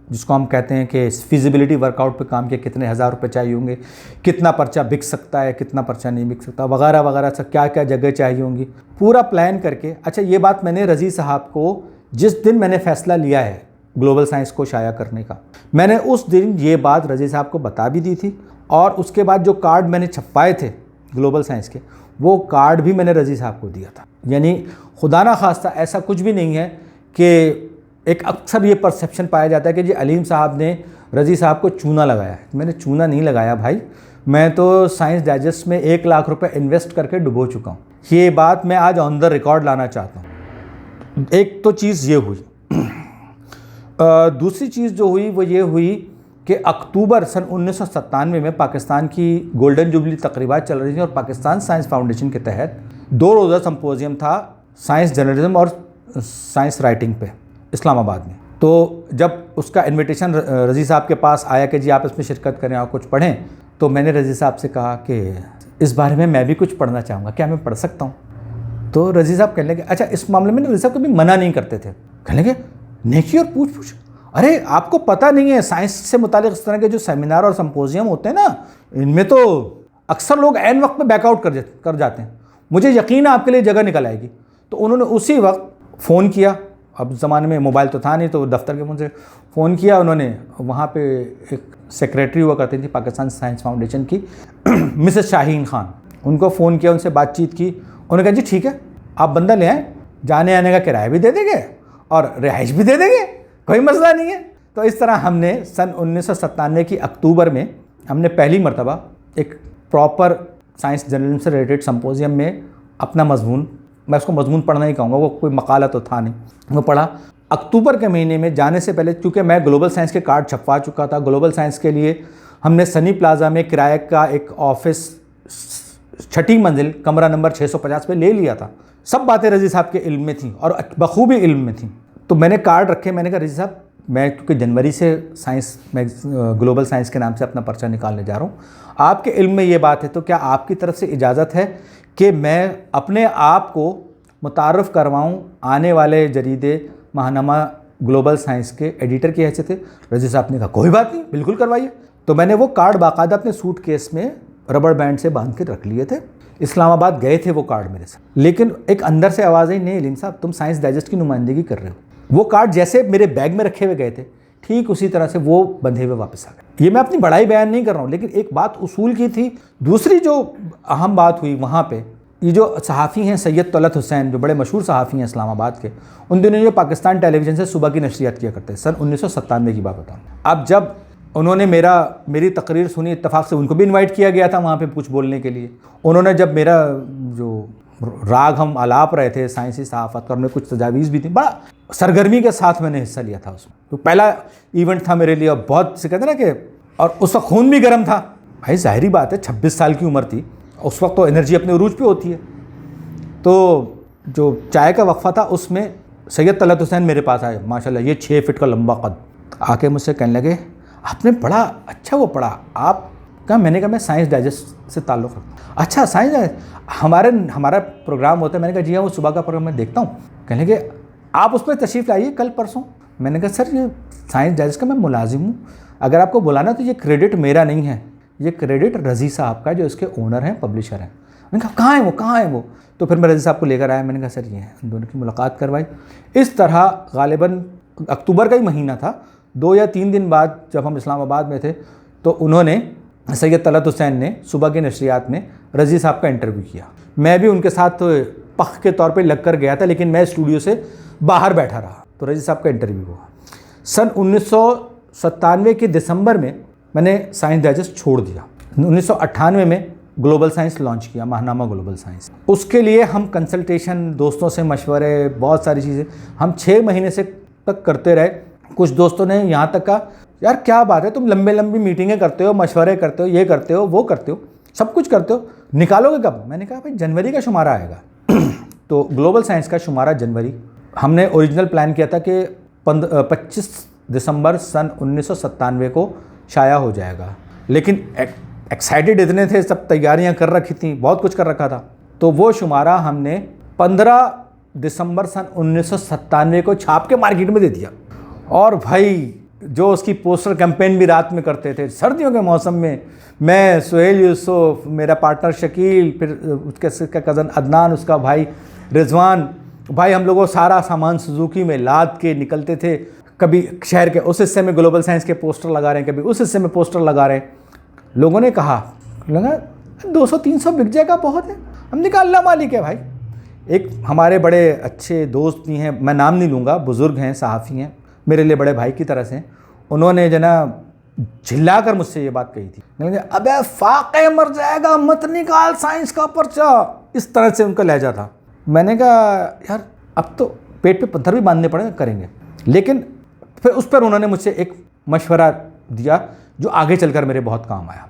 जिसको हम कहते हैं कि फिजिबिलिटी वर्कआउट पे काम किया, कितने हज़ार रुपये चाहिए होंगे, कितना पर्चा बिक सकता है, कितना पर्चा नहीं बिक सकता, वगैरह वगैरह सब, क्या क्या जगह चाहिए होंगी, पूरा प्लान करके। अच्छा ये बात मैंने रज़ी साहब को जिस दिन मैंने फ़ैसला लिया है ग्लोबल साइंस को शाया करने का, मैंने उस दिन ये बात रज़ी साहब को बता भी दी थी। और उसके बाद जो कार्ड मैंने छपवाए थे ग्लोबल साइंस के, वो कार्ड भी मैंने रज़ी साहब को दिया था। यानी खुदा ना खास्ता ऐसा कुछ भी नहीं है कि एक अक्सर ये परसेप्शन पाया जाता है कि जी अलीम साहब ने रज़ी साहब को चूना लगाया है। मैंने चूना नहीं लगाया भाई, मैं तो साइंस डाइजेस्ट में 1 लाख रुपए इन्वेस्ट करके डुबो चुका हूँ। ये बात मैं आज ऑन द रिकॉर्ड लाना चाहता हूँ। एक तो चीज़ ये हुई। दूसरी चीज़ जो हुई वो ये हुई कि अक्टूबर सन 1997 में पाकिस्तान की गोल्डन जुबली तकरीबात चल रही थी और पाकिस्तान साइंस फाउंडेशन के तहत 2 रोज़ा संपोजियम था साइंस जर्नलिज्म और साइंस राइटिंग पे इस्लामाबाद में। तो जब उसका इन्विटेशन रज़ी साहब के पास आया कि जी आप इसमें शिरकत करें और कुछ पढ़ें, तो मैंने रज़ी साहब से कहा कि इस बारे में मैं भी कुछ पढ़ना चाहूँगा, क्या मैं पढ़ सकता हूँ? तो रज़ी साहब कहने लगे अच्छा इस मामले में रज़ी साहब कभी मना नहीं करते थे। कहने लगे नेकी और पूछ अरे आपको पता नहीं है साइंस से मुतालिक इस तरह के जो सेमिनार और संपोजियम होते हैं ना, इनमें तो अक्सर लोग ऐन वक्त में बैकआउट कर जाते हैं, मुझे यकीन है आपके लिए जगह निकल आएगी। तो उन्होंने उसी वक्त फ़ोन किया, अब ज़माने में मोबाइल तो था नहीं, तो दफ्तर के फोन से फ़ोन किया उन्होंने। वहाँ पे एक सेक्रेटरी हुआ करती थी पाकिस्तान साइंस फाउंडेशन की मिसेस शाहीन खान, उनको फ़ोन किया, उनसे बातचीत की। उन्होंने कहा जी ठीक है आप बंदा ले आएँ, जाने आने का किराया भी दे देंगे और रिहाइश भी दे देंगे, कोई मसला नहीं है। तो इस तरह हमने सन 1997 की अक्टूबर में हमने पहली मरतबा एक प्रॉपर साइंस जर्नलिज्म से रिलेटेड संपोजियम में अपना मजमून, मैं उसको मजमून पढ़ना ही कहूँगा, वो कोई मकाला तो था नहीं, वो पढ़ा। अक्टूबर के महीने में जाने से पहले चूँकि मैं ग्लोबल साइंस के कार्ड छपवा चुका था, ग्लोबल साइंस के लिए हमने सनी प्लाजा में किराए का एक ऑफिस 6ठी मंजिल कमरा नंबर 650 पे ले लिया था। सब बातें रज़ी साहब के इल्म में थी और बखूबी इल्म में थी। तो मैंने कार्ड रखे, मैंने कहा रजी साहब मैं क्योंकि जनवरी से साइंस में ग्लोबल साइंस के नाम से अपना पर्चा निकालने जा रहा हूँ, आपके इल्म में ये बात है तो क्या आपकी तरफ से इजाज़त है कि मैं अपने आप को मुतारफ़ करवाऊँ आने वाले जरीदे माहनामा ग्लोबल साइंस के एडिटर की हैसियत से? रजी साहब ने कहा कोई बात नहीं, बिल्कुल करवाइए। तो मैंने वो कार्ड बाकायदा अपने सूट केस में रबड़ बैंड से बांध के रख लिए थे। इस्लामाबाद गए थे वो कार्ड मेरे से, लेकिन एक अंदर से आवाज़ आई, नहीं अलीम साहब तुम साइंस डाइजेस्ट की नुमाइंदगी कर रहे हो। वो कार्ड जैसे मेरे बैग में रखे हुए गए थे ठीक उसी तरह से वो बंधे हुए वापस आ गए। ये मैं अपनी बड़ाई बयान नहीं कर रहा हूँ, लेकिन एक बात उसूल की थी। दूसरी जो अहम बात हुई वहाँ पे, ये जो सहाफ़ी हैं सैयद तलत हुसैन, जो बड़े मशहूर सहाफ़ी हैं इस्लामाबाद के, उन दिनों जो पाकिस्तान टेलीविज़न से सुबह की नशरियात किया करते हैं, सन 1997 की बात बताऊँ। अब जब उन्होंने मेरी तकरीर सुनी, इत्तफाक से उनको भी इनवाइट किया गया था वहाँ पे कुछ बोलने के लिए। उन्होंने जब मेरा जो राग हम आलाप रहे थे साइंसी सहाफ़त का, उन्होंने कुछ तजावीज़ भी थी, बड़ा सरगर्मी के साथ मैंने हिस्सा लिया था उसमें। तो पहला इवेंट था मेरे लिए, और बहुत से कहते ना कि, और उस वक्त खून भी गर्म था भाई, ज़ाहिरी बात है 26 साल की उम्र थी, उस वक्त तो एनर्जी अपने उरूज पे होती है। तो जो चाय का वक्फा था उसमें सैयद तलत हुसैन मेरे पास आए, माशाल्लाह ये 6 फीट का लंबा कद, आके मुझसे कहने लगे आपने बड़ा अच्छा वो पढ़ा आप क्या? मैंने कहा मैं साइंस डाइजेस्ट से ताल्लुक़ रखता हूँ। अच्छा साइंस हमारा प्रोग्राम होता है? मैंने कहा जी हाँ वो सुबह का प्रोग्राम मैं देखता हूँ। कहने लगे आप उस पर तशरीफ़ लाइए कल परसों। मैंने कहा सर ये साइंस डाइजेस्ट का मैं मुलाजिम हूँ, अगर आपको बुलाना तो ये क्रेडिट मेरा नहीं है, ये क्रेडिट रज़ी साहब का जो इसके ओनर हैं, पब्लिशर हैं। मैंने कहा कहाँ है वो? तो फिर मैं रज़ी साहब को लेकर आया, मैंने कहा सर ये हैं, दोनों की मुलाकात करवाई। इस तरह गालिबन अक्टूबर का ही महीना था, 2 या 3 दिन बाद जब हम इस्लामाबाद में थे तो उन्होंने सैयद तलत हुसैन ने सुबह की नशरियात में रज़ी साहब का इंटरव्यू किया। मैं भी उनके साथ पख के तौर पे लग कर गया था, लेकिन मैं स्टूडियो से बाहर बैठा रहा। तो रज़ी साहब का इंटरव्यू हुआ। सन 1997 के दिसंबर में मैंने साइंस डाइजेस्ट छोड़ दिया। 1998 में ग्लोबल साइंस लॉन्च किया, माहनामा ग्लोबल साइंस। उसके लिए हम कंसल्टेशन, दोस्तों से मशवरे, बहुत सारी चीज़ें हम 6 महीने से तक करते रहे। कुछ दोस्तों ने यहाँ तक कहा यार क्या बात है, तुम लंबी मीटिंगें करते हो, मशवरे करते हो, ये करते हो, वो करते हो, सब कुछ करते हो, निकालोगे कब? मैंने कहा भाई जनवरी का शुमारा आएगा। तो ग्लोबल साइंस का शुमारा जनवरी, हमने ओरिजिनल प्लान किया था कि 25 दिसंबर सन 1997 को शाया हो जाएगा, लेकिन एक्साइटेड इतने थे, सब तैयारियां कर रखी थी, बहुत कुछ कर रखा था। तो वो शुमारा हमने 15 दिसंबर सन 1997 को छाप के मार्केट में दे दिया। और भाई जो उसकी पोस्टर कैंपेन भी रात में करते थे, सर्दियों के मौसम में, मैं, सुहेल यूसुफ, मेरा पार्टनर शकील, फिर उसका कज़न अदनान, उसका भाई रिजवान, भाई हम लोगों सारा सामान सुजुकी में लाद के निकलते थे। कभी शहर के उस हिस्से में ग्लोबल साइंस के पोस्टर लगा रहे हैं, कभी उस हिस्से में पोस्टर लगा रहे हैं। लोगों ने कहा 200-300 बिक जाएगा, बहुत है। हमने कहा अल्लाह मालिक है भाई। एक हमारे बड़े अच्छे दोस्त भी हैं, मैं नाम नहीं लूँगा, बुज़ुर्ग हैं, सहाफ़ी हैं, मेरे लिए बड़े भाई की तरह से, उन्होंने जना झिल्ला कर मुझसे ये बात कही थी। मैंने कहा अबे फाके मर जाएगा, मत निकाल साइंस का पर्चा, इस तरह से उनका लहजा था। मैंने कहा यार अब तो पेट पे पत्थर भी बांधने पड़े, करेंगे। लेकिन फिर उस पर उन्होंने मुझसे एक मशवरा दिया जो आगे चलकर मेरे बहुत काम आया,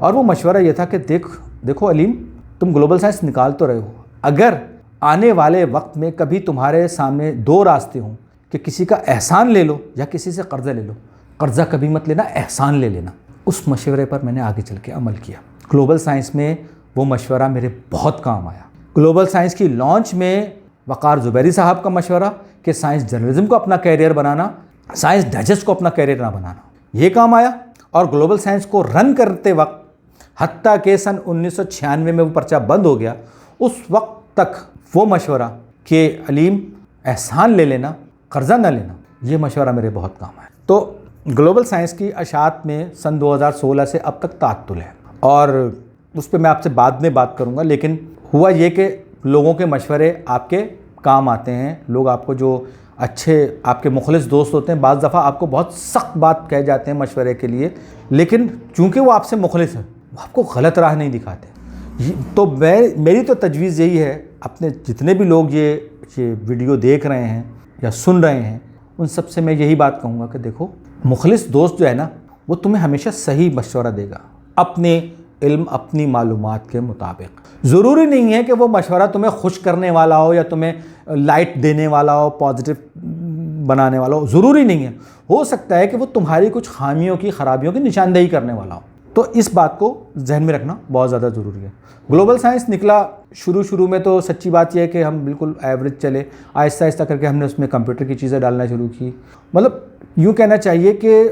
और वो मशवरा ये था कि देखो अलीम, तुम ग्लोबल साइंस निकाल तो रहे हो, अगर आने वाले वक्त में कभी तुम्हारे सामने 2 रास्ते हों कि किसी का एहसान ले लो या किसी से कर्जा ले लो, कर्जा कभी मत लेना, एहसान ले लेना। उस मशवरे पर मैंने आगे चल के अमल किया। ग्लोबल साइंस में वो मशवरा मेरे बहुत काम आया। ग्लोबल साइंस की लॉन्च में वक़ार ज़ुबैरी साहब का मशवरा कि साइंस जर्नलिज्म को अपना कैरियर बनाना, साइंस डाइजेस्ट को अपना कैरियर ना बनाना, ये काम आया। और ग्लोबल साइंस को रन करते वक्त, हत्ता के सन 1996 में वो पर्चा बंद हो गया, उस वक्त तक वो मशवरा कि अलीम एहसान ले लेना, कर्जा ना लेना, ये मशवरा मेरे बहुत काम आया। तो ग्लोबल साइंस की अशात में सन 2016 से अब तक तात्तुल है, और उस पर मैं आपसे बाद में बात करूँगा। लेकिन हुआ ये कि लोगों के मशवरे आपके काम आते हैं। लोग आपको जो अच्छे आपके मुखलिस दोस्त होते हैं, बाज़ दफ़ा आपको बहुत सख्त बात कह जाते हैं मशवरे के लिए, लेकिन चूँकि वो आपसे मुखलिस है, वो आपको गलत राह नहीं दिखाते। तो मेरी तो तजवीज़ यही है, अपने जितने भी लोग ये वीडियो देख रहे हैं या सुन रहे हैं, उन सब से मैं यही बात कहूँगा कि देखो, मुखलिस दोस्त जो है ना, वो तुम्हें हमेशा सही मशवरा देगा, अपने इल्म, अपनी मालूमात के मुताबिक। ज़रूरी नहीं है कि वो मशवरा तुम्हें खुश करने वाला हो या तुम्हें लाइट देने वाला हो, पॉजिटिव बनाने वाला हो, ज़रूरी नहीं है, हो सकता है कि वो तुम्हारी कुछ खामियों की, ख़राबियों की निशानदेही करने वाला हो। तो इस बात को जहन में रखना बहुत ज़्यादा ज़रूरी है। ग्लोबल साइंस निकला शुरू में तो सच्ची बात यह है कि हम बिल्कुल एवरेज चले, आहिस्ता आहिस्ता करके हमने उसमें कंप्यूटर की चीज़ें डालना शुरू की। मतलब यूँ कहना चाहिए कि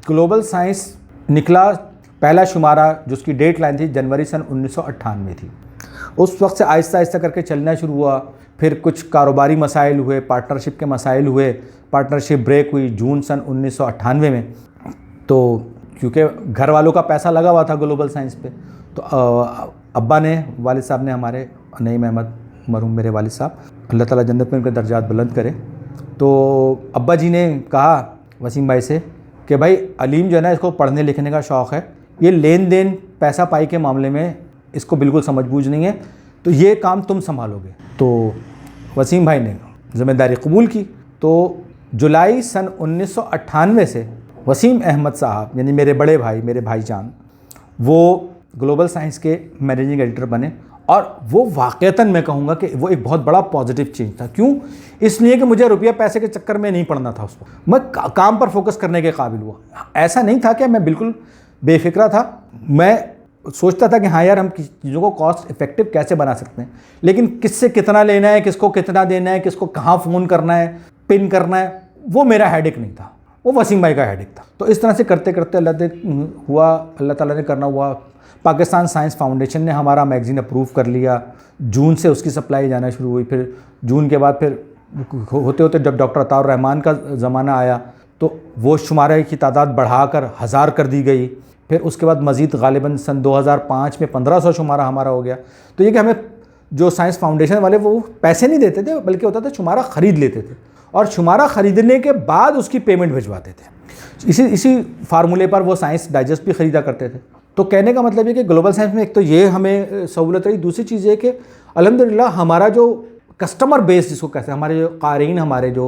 ग्लोबल साइंस निकला, पहला शुमारा जिसकी डेट लाइन थी जनवरी सन 1998 थी। उस वक्त से आहिस्ता आहिस्ता करके चलना शुरू हुआ। फिर कुछ कारोबारी मसाइल हुए, पार्टनरशिप के मसाइल हुए, पार्टनरशिप ब्रेक हुई जून सन 1998 में। तो क्योंकि घर वालों का पैसा लगा हुआ था ग्लोबल साइंस पे, तो अब्बा ने, वालिद साहब ने, हमारे नईम अहमद मरहूम मेरे वालिद साहब, अल्लाह ताला जन्नत में उनके दर्जात बुलंद करे, तो अब्बा जी ने कहा वसीम भाई से कि भाई अलीम जो है ना, इसको पढ़ने लिखने का शौक़ है, ये लेन देन पैसा पाई के मामले में इसको बिल्कुल समझ बूझ नहीं है, तो ये काम तुम संभालोगे। तो वसीम भाई ने ज़िम्मेदारी कबूल की। तो जुलाई सन 1998 से वसीम अहमद साहब यानी मेरे बड़े भाई, मेरे भाईजान, वो ग्लोबल साइंस के मैनेजिंग एडिटर बने। और वो वाक़तन मैं कहूँगा कि वो एक बहुत बड़ा पॉजिटिव चेंज था। क्यों? इसलिए कि मुझे रुपया पैसे के चक्कर में नहीं पड़ना था उसको, मैं काम पर फोकस करने के काबिल हुआ। ऐसा नहीं था कि मैं बिल्कुल बेफिक्रा था, मैं सोचता था कि हाँ यार, हम चीज़ों को कॉस्ट इफेक्टिव कैसे बना सकते हैं, लेकिन किससे कितना लेना है, किसको कितना देना है, किसको कहाँ फ़ोन करना है, पिन करना है, वो मेरा हेडेक नहीं था, वो वसीम भाई का हेडेक था। तो इस तरह से करते करते अल्लाह ताला ने करना हुआ। पाकिस्तान साइंस फाउंडेशन ने हमारा मैगज़ीन अप्रूव कर लिया, जून से उसकी सप्लाई जाना शुरू हुई। फिर जून के बाद फिर होते होते जब डॉक्टर अताउर रहमान का ज़माना आया तो वो शुमारे की तादाद बढ़ाकर 1000 कर दी गई। फिर उसके बाद मज़ीद गालिबन सन 2005 में 1500 शुमारा हमारा हो गया। तो ये कि हमें जो साइंस फाउंडेशन वाले वो पैसे नहीं देते थे, बल्कि होता था शुमारा ख़रीद लेते थे और शुमारा ख़रीदने के बाद उसकी पेमेंट भिजवाते थे। इसी फार्मूले पर वो साइंस डाइजेस्ट भी ख़रीदा करते थे। तो कहने का मतलब ये कि ग्लोबल साइंस में एक तो ये हमें सहूलत रही, दूसरी चीज़ ये कि अल्हम्दुलिल्लाह हमारा जो कस्टमर बेस जिसको कहते हैं, हमारे जो क़ारीन, हमारे जो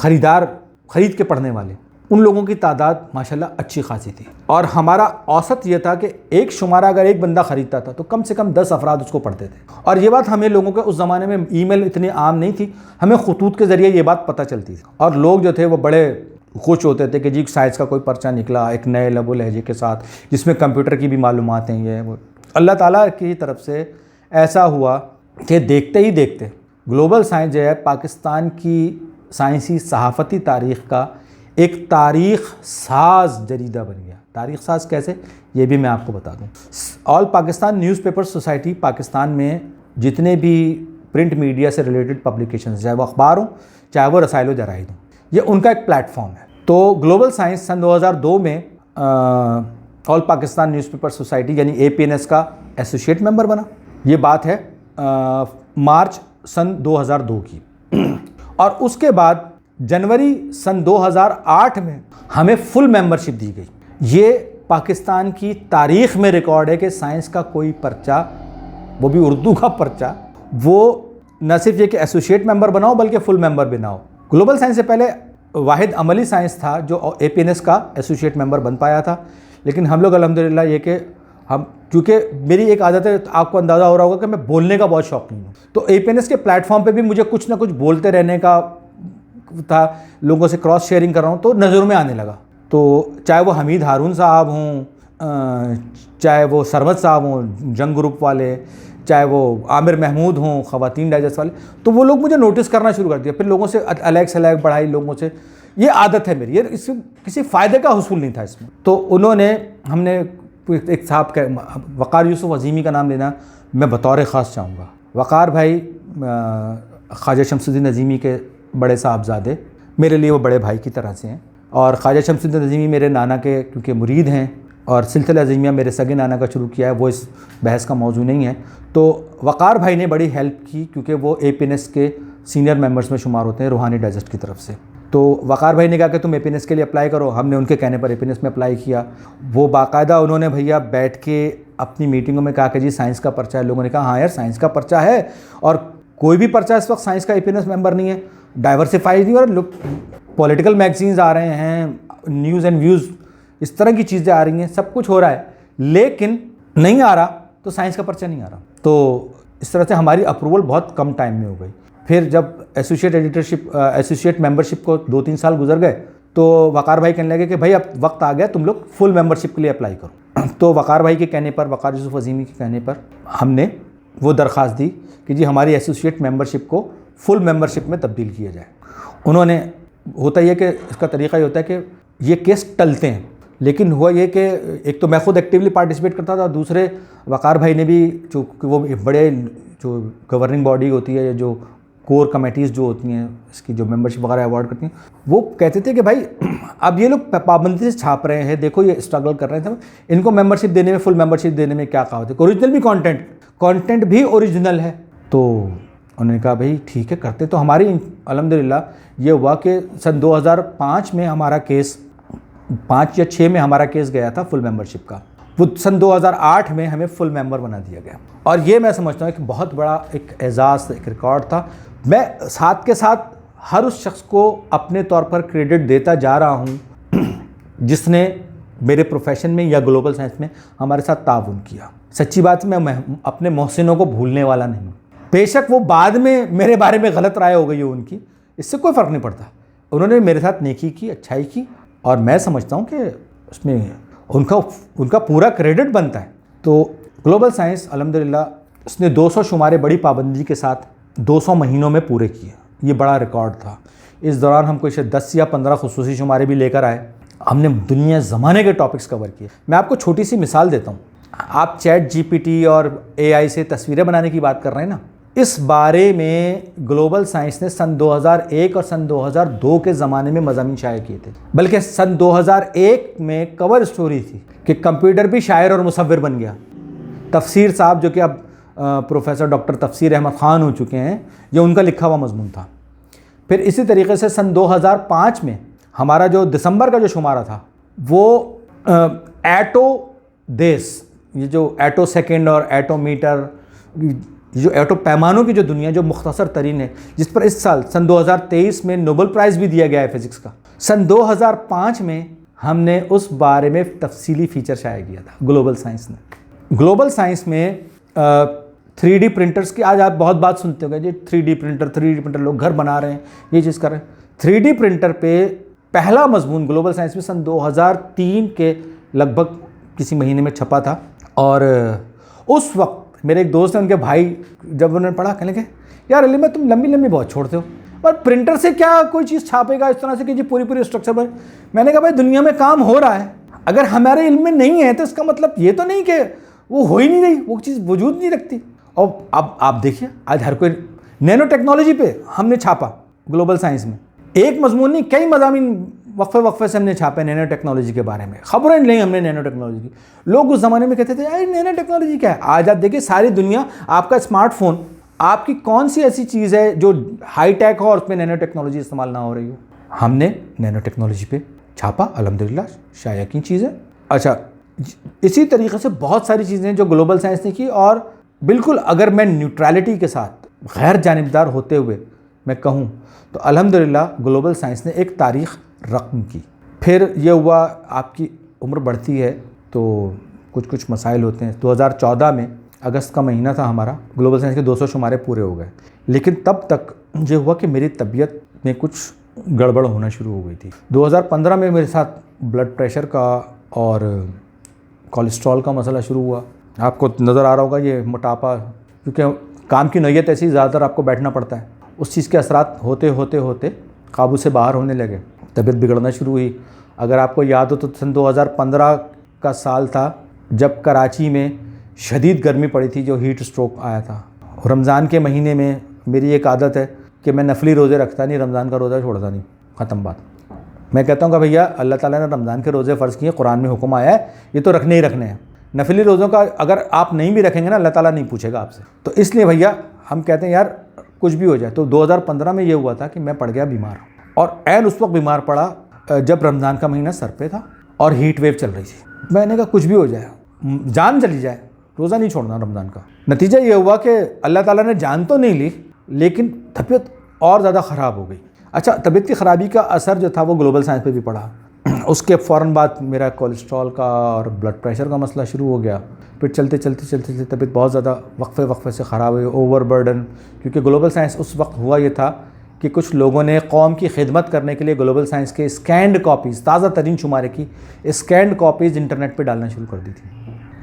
ख़रीदार, ख़रीद के पढ़ने वाले, उन लोगों की तादाद माशाल्लाह अच्छी खासी थी। और हमारा औसत ये था कि एक शुमारा अगर एक बंदा ख़रीदता था तो कम से कम 10 अफराद उसको पढ़ते थे। और ये बात हमें लोगों के उस ज़माने में ईमेल इतनी आम नहीं थी, हमें खतूत के ज़रिए ये बात पता चलती थी। और लोग जो थे वो बड़े खुश होते थे कि जी साइंस का कोई पर्चा निकला एक नए लबो लहजे के साथ, जिसमें कंप्यूटर की भी मालूमात हैं। ये वो अल्लाह ताला की तरफ से ऐसा हुआ कि देखते ही देखते ग्लोबल साइंस जो है पाकिस्तान की साइंसी सहाफ़ती तारीख़ का एक तारीख़ साज जरीदा बन गया। तारीख़ साज कैसे, ये भी मैं आपको बता दूँ। All Pakistan newspaper society Pakistan में जितने भी प्रिंट मीडिया से रिलेटेड पब्लिकेशन, चाहे वो अखबार हों चाहे वो रसाइल व जराइद हों, ये उनका एक प्लेटफॉर्म है। तो ग्लोबल साइंस सन 2002 में ऑल पाकिस्तान न्यूज़पेपर सोसाइटी यानी APNS का एसोसिएट मेंबर बना। ये बात है मार्च सन 2002 की। और उसके बाद जनवरी सन 2008 में हमें फुल मेंबरशिप दी गई। ये पाकिस्तान की तारीख़ में रिकॉर्ड है कि साइंस का कोई पर्चा, वो भी उर्दू का पर्चा, वो न सिर्फ ये कि एसोसिएट मेंबर बनाओ बल्कि फुल मेंबर बनाओ। ग्लोबल साइंस से पहले वाहिद अमली साइंस था जो APNS का एसोसिएट मेंबर बन पाया था। लेकिन हम लोग अल्हम्दुलिल्लाह ये कि हम, क्योंकि मेरी एक आदत है, आपको अंदाज़ा हो रहा होगा कि मैं बोलने का बहुत शौकीन हूँ, तो APNS के प्लेटफॉर्म पे भी मुझे कुछ ना कुछ बोलते रहने का था, लोगों से क्रॉस शेयरिंग कर रहा हूँ तो नज़रों में आने लगा। तो चाहे वो हमीद हारून साहब हों, चाहे वो सरमद साहब हों जंग ग्रुप वाले, चाहे वो आमिर महमूद हों ख़वातीन डाइजेस्ट वाले, तो वो लोग मुझे नोटिस करना शुरू कर दिया। फिर लोगों से अलग से अलग बढ़ाई, लोगों से, ये आदत है मेरी, ये इससे किसी फ़ायदे का हुसूल नहीं था इसमें। तो उन्होंने, हमने एक साहब का वक़ार यूसुफ अज़ीमी का नाम लेना मैं बतौर ख़ास चाहूँगा। वक़ार भाई ख्वाजा शमसुद्दीन अज़ीमी के बड़े साहबजादे, मेरे लिए वो बड़े भाई की तरह से हैं। और ख्वाजा शमसुद्दीन अज़ीमी मेरे नाना के क्योंकि मुरीद हैं और सिलसिला अज़ीमिया मेरे सगे नाना का शुरू किया है, वो इस बहस का मौजू नहीं है। तो वक़ार भाई ने बड़ी हेल्प की क्योंकि वो APNS के सीनियर मेंबर्स में शुमार होते हैं रूहानी डाइजेस्ट की तरफ से। तो वक़ार भाई ने कहा कि तुम APNS के लिए अप्लाई करो। हमने उनके कहने पर APNS में अप्लाई किया। वो बाकायदा उन्होंने भैया बैठ के अपनी मीटिंगों में कहा कि जी साइंस का पर्चा है। लोगों ने कहा हाँ यार साइंस का पर्चा है, और कोई भी पर्चा इस वक्त साइंस का APNS मेंबर नहीं है, डाइवर्सिफाइड नहीं, और पॉलिटिकल मैगजीन्स आ रहे हैं, न्यूज़ एंड व्यूज़, इस तरह की चीज़ें आ रही हैं, सब कुछ हो रहा है, लेकिन नहीं आ रहा तो साइंस का पर्चा नहीं आ रहा। तो इस तरह से हमारी अप्रूवल बहुत कम टाइम में हो गई। फिर जब एसोसिएट मेंबरशिप को 2-3 साल गुजर गए तो वक़ार भाई कहने लगे कि भाई अब वक्त आ गया, तुम लोग फुल मेंबरशिप के लिए अप्लाई करो। तो वक़ार भाई के कहने पर, वक़ार यूसुफ अज़ीमी के कहने पर हमने वो दरख्वास्त दी कि जी हमारी एसोसिएट मेंबरशिप को फुल मेंबरशिप में तब्दील किया जाए। उन्होंने, होता ही है कि इसका तरीका ये होता है कि ये केस टलते हैं, लेकिन हुआ ये कि एक तो मैं खुद एक्टिवली पार्टिसिपेट करता था, दूसरे वक़ार भाई ने भी, जो वो बड़े जो गवर्निंग बॉडी होती है, जो कोर कमेटीज़ जो होती हैं इसकी, जो मेंबरशिप वगैरह अवार्ड करती हैं, वो कहते थे कि भाई अब ये लोग पाबंदी से छाप रहे हैं, देखो ये स्ट्रगल कर रहे थे, इनको मेंबरशिप देने में, फुल मेंबरशिप देने में क्या कहा होता है, ओरिजिनल भी कंटेंट भी ओरिजिनल है। तो उन्होंने कहा भाई ठीक है करते। तो हमारी अल्हम्दुलिल्लाह ये हुआ कि सन 2005 में हमारा केस, 5 या 6 में हमारा केस गया था फुल मेंबरशिप का, वो सन 2008 में हमें फुल मेंबर बना दिया गया। और ये मैं समझता हूँ कि बहुत बड़ा एक एजाज़, एक रिकॉर्ड था। मैं साथ के साथ हर उस शख्स को अपने तौर पर क्रेडिट देता जा रहा हूँ जिसने मेरे प्रोफेशन में या ग्लोबल साइंस में हमारे साथ ताउन किया। सच्ची बात है, मैं अपने मोहसिनों को भूलने वाला नहीं। बेशक वो बाद में मेरे बारे में गलत राय हो गई हो उनकी, इससे कोई फ़र्क नहीं पड़ता। उन्होंने मेरे साथ नेकी की, अच्छाई की, और मैं समझता हूँ कि उसमें उनका पूरा क्रेडिट बनता है। तो ग्लोबल साइंस अल्हम्दुलिल्लाह इसने 200 शुमारे बड़ी पाबंदी के साथ 200 महीनों में पूरे किए। ये बड़ा रिकॉर्ड था। इस दौरान हम कुछ 10 या 15 खुसूसी शुमारे भी लेकर आए। हमने दुनिया ज़माने के टॉपिक्स कवर किए। मैं आपको छोटी सी मिसाल देता हूँ। आप चैट जीपीटी और AI से तस्वीरें बनाने की बात कर रहे हैं ना, इस बारे में ग्लोबल साइंस ने सन 2001 और सन 2002 के ज़माने में मज़ामीन शाये किए थे। बल्कि सन 2001 में कवर स्टोरी थी कि कंप्यूटर भी शायर और मुसव्विर बन गया। तफसीर साहब, जो कि अब प्रोफेसर डॉक्टर तफसीर अहमद ख़ान हो चुके हैं, ये उनका लिखा हुआ मजमून था। फिर इसी तरीके से सन 2005 में हमारा जो दिसंबर का जो शुमारा था, वो एटो देश, ये जो एटो सेकेंड और एटो मीटर, जो एटो पैमानों की जो दुनिया जो मुख्तसर तरीन है, जिस पर इस साल सन 2023 में नोबेल प्राइज़ भी दिया गया है फिज़िक्स का, सन 2005 में हमने उस बारे में तफसीली फ़ीचर शाया किया था ग्लोबल साइंस ने। ग्लोबल साइंस में 3D प्रिंटर्स की आज आप बहुत बात सुनते होंगे जी, 3D प्रिंटर, लोग घर बना रहे हैं, ये चीज़ कर रहे हैं। 3D प्रिंटर पे पहला मजमून ग्लोबल साइंस में सन 2003 के लगभग किसी महीने में छपा था। और उस वक्त मेरे एक दोस्त हैं, उनके भाई, जब उन्होंने पढ़ा, कहने लगे यार अली मैं तुम लंबी बहुत छोड़ते हो, और प्रिंटर से क्या कोई चीज़ छापेगा इस तरह से कि जी पूरी स्ट्रक्चर बने। मैंने कहा भाई दुनिया में काम हो रहा है, अगर हमारे इल्म में नहीं है तो इसका मतलब ये तो नहीं कि वो हो ही नहीं रही, वो चीज़ वजूद नहीं रखती। और अब आप देखिए आज हर कोई नैनो टेक्नोलॉजी पे हमने छापा ग्लोबल साइंस में, एक मजमून नहीं, कई मज़ामीन वक्फे से हमने छापे नैनो टेक्नोलॉजी के बारे में। खबरें नहीं हमने नैनो टेक्नोलॉजी की। लोग उस ज़माने में कहते थे यार नैनो टेक्नोलॉजी क्या है। आज आप देखिए सारी दुनिया, आपका स्मार्टफोन, आपकी कौन सी ऐसी चीज़ है जो हाई टेक हो और उसमें नैनो टेक्नोलॉजी इस्तेमाल ना हो रही हो। हमने नैनो टेक्नोलॉजी पे छापा, अल्हम्दुलिल्लाह शाया की चीज़ है। अच्छा, इसी तरीके से बहुत सारी चीज़ें जो ग्लोबल साइंस ने की। और बिल्कुल अगर मैं न्यूट्रलिटी के साथ गैर जानिबदार होते हुए मैं कहूँ तो अल्हम्दुलिल्लाह ग्लोबल साइंस ने एक तारीख़ रक़म की। फिर ये हुआ, आपकी उम्र बढ़ती है तो कुछ मसाइल होते हैं। 2014 में अगस्त का महीना था हमारा, ग्लोबल साइंस के 200 शुमारे पूरे हो गए। लेकिन तब तक ये हुआ कि मेरी तबीयत में कुछ गड़बड़ होना शुरू हो गई थी। 2015 में मेरे साथ ब्लड प्रेशर का और कोलेस्ट्रॉल का मसला शुरू हुआ। आपको नज़र आ रहा होगा ये मोटापा, क्योंकि काम की नौयत ऐसी, ज़्यादातर आपको बैठना पड़ता है, उस चीज़ के असरात होते होते होते काबू से बाहर होने लगे, तबीयत बिगड़ना शुरू हुई। अगर आपको याद हो तो सन 2015 का साल था जब कराची में शदीद गर्मी पड़ी थी, जो हीट स्ट्रोक आया था। रमज़ान के महीने में मेरी एक आदत है कि मैं नफली रोज़े रखता नहीं, रमज़ान का रोज़ा छोड़ता नहीं, ख़त्म बात। मैं कहता हूँ कि भैया अल्लाह ताला ने रमज़ान के रोज़े फ़र्ज़ किए, कुरान में हुक्म आया है, ये तो रखने ही रखने हैं। नफली रोज़ों का अगर आप नहीं भी रखेंगे ना, अल्लाह ताला नहीं पूछेगा आपसे। तो इसलिए भैया हम कहते हैं यार कुछ भी हो जाए। तो 2015 में ये हुआ था कि मैं पड़ गया बीमार, और ऐन उस वक्त बीमार पड़ा जब रमज़ान का महीना सर पे था और हीट वेव चल रही थी। मैंने कहा कुछ भी हो जाए, जान चली जाए, रोज़ा नहीं छोड़ना रमज़ान का। नतीजा ये हुआ कि अल्लाह ताला ने जान तो नहीं ली, लेकिन तबीयत और ज़्यादा ख़राब हो गई। अच्छा, तबीयत की ख़राबी का असर जो था वो ग्लोबल साइंस पे भी पड़ा। उसके फ़ौरन बाद मेरा कोलेस्ट्रॉल का और ब्लड प्रेशर का मसला शुरू हो गया। फिर चलते तबीयत बहुत ज़्यादा वक्फे से ख़राब हुई, ओवर बर्डन। क्योंकि ग्लोबल साइंस उस वक्त हुआ ये था कि कुछ लोगों ने कौम की खिदमत करने के लिए ग्लोबल साइंस के स्कैंड कॉपीज़, ताज़ा तरीन शुमारे की स्कैंड कॉपीज़ इंटरनेट पे डालना शुरू कर दी थी।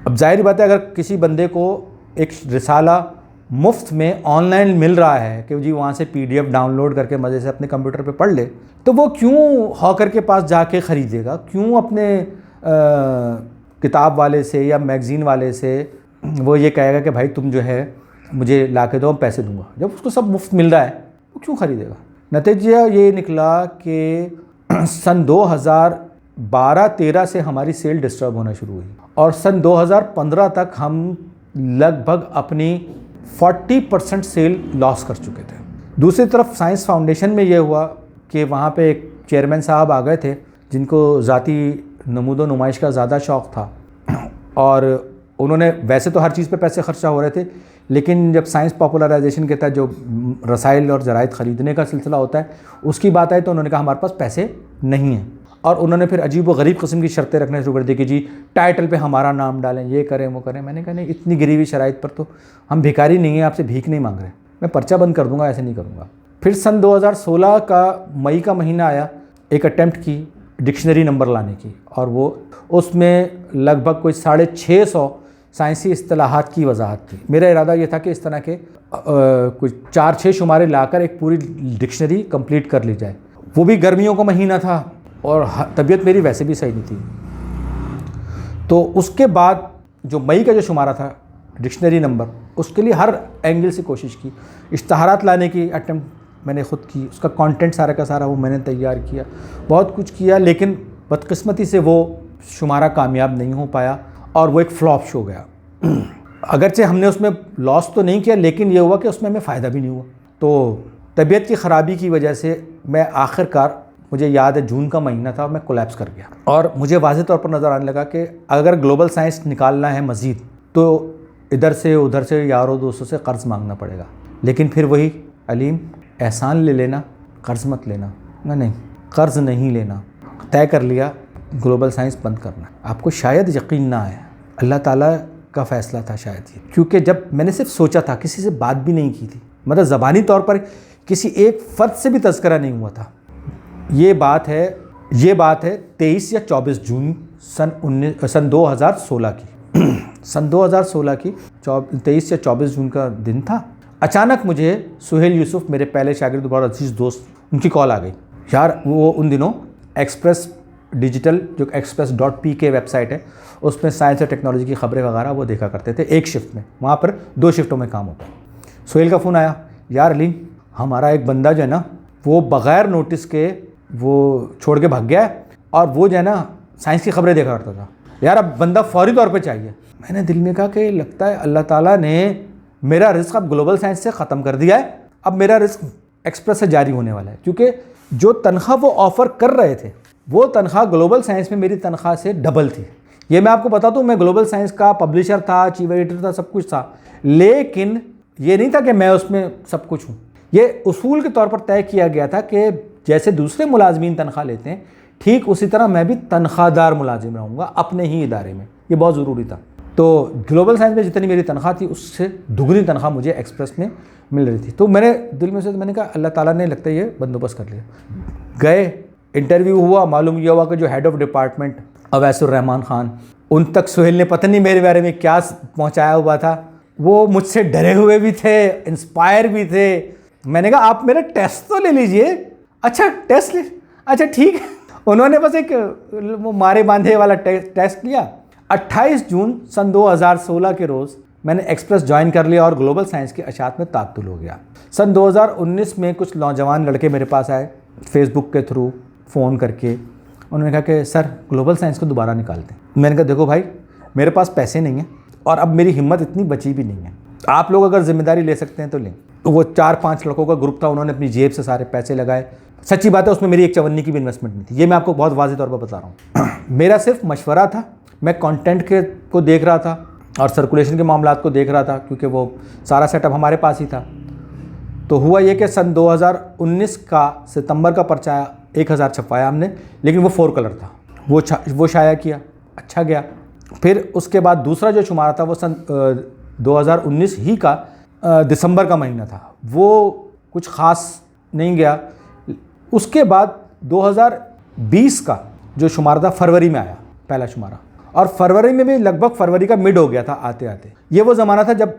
अब जाहिर बात है, अगर किसी बंदे को एक रिसाला मुफ्त में ऑनलाइन मिल रहा है कि जी वहाँ से PDF डाउनलोड करके मज़े से अपने कंप्यूटर पे पढ़ ले, तो वो क्यों हॉकर के पास जाके ख़रीदेगा, क्यों अपने किताब वाले से या मैगज़ीन वाले से वो ये कहेगा कि भाई तुम जो है मुझे ला के दो, मैं पैसे दूंगा, जब उसको सब मुफ्त मिल रहा है वो क्यों ख़रीदेगा। नतीजा ये निकला कि सन 2012-13 से हमारी सेल डिस्टर्ब होना शुरू हुई और सन 2015 तक हम लगभग अपनी 40% सेल लॉस कर चुके थे। दूसरी तरफ साइंस फाउंडेशन में ये हुआ कि वहाँ पे एक चेयरमैन साहब आ गए थे जिनको ज़ाती नमूदो नुमाइश का ज़्यादा शौक़ था और उन्होंने, वैसे तो हर चीज़ पे पैसे खर्चा हो रहे थे, लेकिन जब साइंस पॉपुलराइजेशन के तहत जो रसाइल और ज़राइद ख़रीदने का सिलसिला होता है उसकी बात आई तो उन्होंने कहा हमारे पास पैसे नहीं हैं और उन्होंने फिर अजीब व गरीब किस्म की शर्तें रखने शुरू कर दी कि जी टाइटल पे हमारा नाम डालें, ये करें वो करें। मैंने कहा नहीं, इतनी गिरी हुई शराइत पर तो हम भिखारी नहीं हैं, आपसे भीख नहीं मांग रहे, मैं पर्चा बंद कर दूंगा, ऐसे नहीं करूँगा। फिर सन 2016 का मई का महीना आया, एक अटैम्प्ट की डिक्शनरी नंबर लाने की और वो उसमें लगभग कोई 650 साइंसी इस्तिलाहात की वजाहत थी। मेरा इरादा ये था कि इस तरह के कुछ 4-6 शुमारे लाकर एक पूरी डिक्शनरी कंप्लीट कर ली जाए। वो भी गर्मियों का महीना था और तबीयत मेरी वैसे भी सही नहीं थी। तो उसके बाद जो मई का जो शुमारा था डिक्शनरी नंबर, उसके लिए हर एंगल से कोशिश की, इश्तहारात लाने की अटेम्प्ट मैंने ख़ुद की, उसका कंटेंट सारा का सारा वो मैंने तैयार किया, बहुत कुछ किया, लेकिन बदकिस्मती से वो शुमारा कामयाब नहीं हो पाया और वो एक फ्लॉप शो गया। अगरचे हमने उसमें लॉस तो नहीं किया, लेकिन ये हुआ कि उसमें हमें फ़ायदा भी नहीं हुआ। तो तबीयत की ख़राबी की वजह से मैं आखिरकार, मुझे याद है जून का महीना था, मैं कोलैप्स कर गया और मुझे वाज़ेह तौर पर नज़र आने लगा कि अगर ग्लोबल साइंस निकालना है मज़ीद तो इधर से उधर से यारों दोस्तों से कर्ज़ मांगना पड़ेगा। लेकिन फिर वही, अलीम एहसान ले लेना, कर्ज़ मत लेना। नहीं, कर्ज़ नहीं लेना। तय कर लिया ग्लोबल साइंस बंद करना। आपको शायद यकीन ना आए, अल्लाह ताला का फ़ैसला था शायद ये, क्योंकि जब मैंने सिर्फ सोचा था, किसी से बात भी नहीं की थी, मतलब ज़बानी तौर पर किसी एक फ़र्द से भी तज़किरा नहीं हुआ था। ये बात है 23 या 24 जून सन 2016 की सन 2016 की 23 या 24 जून का दिन था। अचानक मुझे सुहेल यूसुफ, मेरे पहले शागिर्द बहुत अजीज़ दोस्त, उनकी कॉल आ गई। यार वो उन दिनों एक्सप्रेस डिजिटल, जो express.p वेबसाइट है, उसमें साइंस और टेक्नोलॉजी की खबरें वगैरह वो देखा करते थे एक शिफ्ट में, वहाँ पर 2 शिफ्टों में काम होता है। सुहेल का फ़ोन आया, यार अलीम हमारा एक बंदा जो है ना वो बग़ैर नोटिस के वो छोड़ के भाग गया है और वो जो है ना साइंस की खबरें देखा करता था। यार अब बंदा फ़ौरी तौर पे चाहिए। मैंने दिल में कहा कि लगता है अल्लाह ताला ने मेरा रिस्क अब ग्लोबल साइंस से ख़त्म कर दिया है, अब मेरा रिस्क एक्सप्रेस से जारी होने वाला है। क्योंकि जो तनख्वाह वो ऑफ़र कर रहे थे वो तनख्वाह ग्लोबल साइंस में मेरी तनख्वाह से डबल थी। ये मैं आपको बता दूँ, मैं ग्लोबल साइंस का पब्लिशर था, चीफ एडिटर था, सब कुछ था, लेकिन ये नहीं था कि मैं उसमें सब कुछ हूँ। ये उसूल के तौर पर तय किया गया था कि जैसे दूसरे मुलाजमीन तनख्वाह लेते हैं, ठीक उसी तरह मैं भी तनख्वाहदार मुलाजिम रहूँगा अपने ही इदारे में। ये बहुत ज़रूरी था। तो ग्लोबल साइंस में जितनी मेरी तनख्वाह थी उससे दुगनी तनख्वाह मुझे एक्सप्रेस में मिल रही थी। तो मैंने दिल में से मैंने कहा अल्लाह ताला ने लगता है ये बंदोबस्त कर लिया। गए, इंटरव्यू हुआ, मालूम यह हुआ कि जो head of department Awaisur Rahman Khan, उन तक सुहेल ने पता नहीं मेरे बारे में क्या पहुँचाया हुआ था। वो मुझसे डरे हुए भी थे, इंस्पायर भी थे। मैंने कहा आप मेरा टेस्ट तो ले लीजिए। अच्छा टेस्ट ले, अच्छा ठीक है। उन्होंने बस एक वो मारे बांधे वाला टेस्ट लिया। 28 जून सन 2016 के रोज़ मैंने एक्सप्रेस ज्वाइन कर लिया और ग्लोबल साइंस के अशात में तात्तुल हो गया। सन 2019 में कुछ नौजवान लड़के मेरे पास आए फेसबुक के थ्रू फ़ोन करके, उन्होंने कहा कि सर ग्लोबल साइंस को दोबारा निकालते हैं। मैंने कहा देखो भाई, मेरे पास पैसे नहीं हैं और अब मेरी हिम्मत इतनी बची भी नहीं है, आप लोग अगर ज़िम्मेदारी ले सकते हैं तो लें। तो वो 4-5 लड़कों का ग्रुप था, उन्होंने अपनी जेब से सारे पैसे लगाए। सच्ची बात है उसमें मेरी एक चवन्नी की भी इन्वेस्टमेंट नहीं थी, ये मैं आपको बहुत वाज़ेह तौर पर बता रहा हूँ। मेरा सिर्फ मशवरा था, मैं कंटेंट को देख रहा था और सर्कुलेशन के मामलात को देख रहा था, क्योंकि वो सारा सेटअप हमारे पास ही था। तो हुआ ये कि सन 2019 का सितंबर का पर्चा 1000 छपवाया हमने, लेकिन वो 4 कलर था, वो शाया किया, अच्छा गया। फिर उसके बाद दूसरा जो शुमारा था वो सन 2019 ही का दिसंबर का महीना था। वो कुछ ख़ास नहीं गया। उसके बाद 2020 का जो शुमारा था फरवरी में आया पहला शुमारा, और फरवरी में भी लगभग फरवरी का मिड हो गया था आते आते। ये वो ज़माना था जब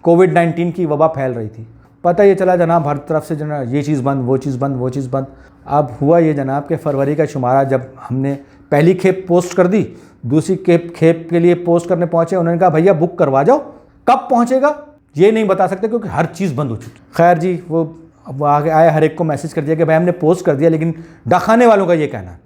कोविड-19 की वबा फैल रही थी। पता ये चला जनाब हर तरफ से जनाब ये चीज़ बंद, वो चीज़ बंद, वो चीज़ बंद। अब हुआ ये जनाब कि फरवरी का शुमारा जब हमने पहली खेप पोस्ट कर दी, दूसरी खेप के लिए पोस्ट करने पहुँचे, उन्होंने कहा भैया बुक करवा जाओ, कब पहुँचेगा ये नहीं बता सकते क्योंकि हर चीज़ बंद हो चुकी। खैर जी, वो आगे आए, हर एक को मैसेज कर दिया कि भाई हमने पोस्ट कर दिया, लेकिन डाखाने वालों का ये कहना है।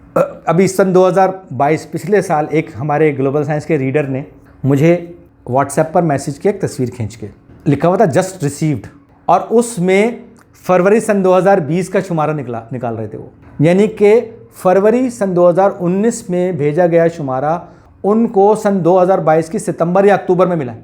अभी सन 2022 पिछले साल एक हमारे ग्लोबल साइंस के रीडर ने मुझे व्हाट्सएप पर मैसेज किया, एक तस्वीर खींच के लिखा हुआ था जस्ट रिसीव्ड, और उसमें फरवरी सन 2020 का शुमारा निकाल रहे थे वो, यानी कि फरवरी सन 2019 में भेजा गया शुमारा उनको सन 2022 की सितंबर या अक्टूबर में मिला।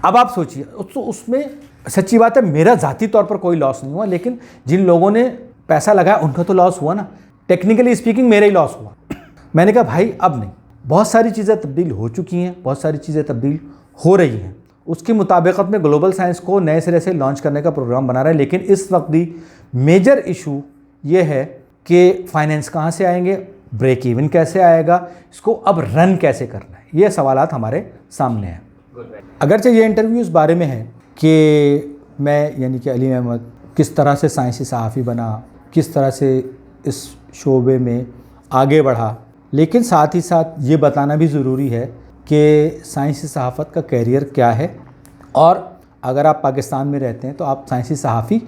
अब आप सोचिए, तो उसमें सच्ची बात है मेरा ज़ाती तौर पर कोई लॉस नहीं हुआ, लेकिन जिन लोगों ने पैसा लगाया उनका तो लॉस हुआ ना। टेक्निकली स्पीकिंग मेरा ही लॉस हुआ। मैंने कहा भाई अब नहीं, बहुत सारी चीज़ें तब्दील हो चुकी हैं, बहुत सारी चीज़ें तब्दील हो रही हैं, उसकी मुताबिकत में ग्लोबल साइंस को नए सिरे से लॉन्च करने का प्रोग्राम बना रहा है। लेकिन इस वक्त भी मेजर इशू ये है कि फाइनेंस कहाँ से आएंगे, ब्रेक इवन कैसे आएगा, इसको अब रन कैसे करना है, ये सवालात हमारे सामने हैं। अगरचे ये इंटरव्यू इस बारे में है कि मैं यानी कि अलीम अहमद किस तरह से साइंसी सहाफ़ी बना, किस तरह से इस शोबे में आगे बढ़ा, लेकिन साथ ही साथ ये बताना भी ज़रूरी है कि साइंसी सहाफ़त का कैरियर क्या है, और अगर आप पाकिस्तान में रहते हैं तो आप साइंसी सहाफ़ी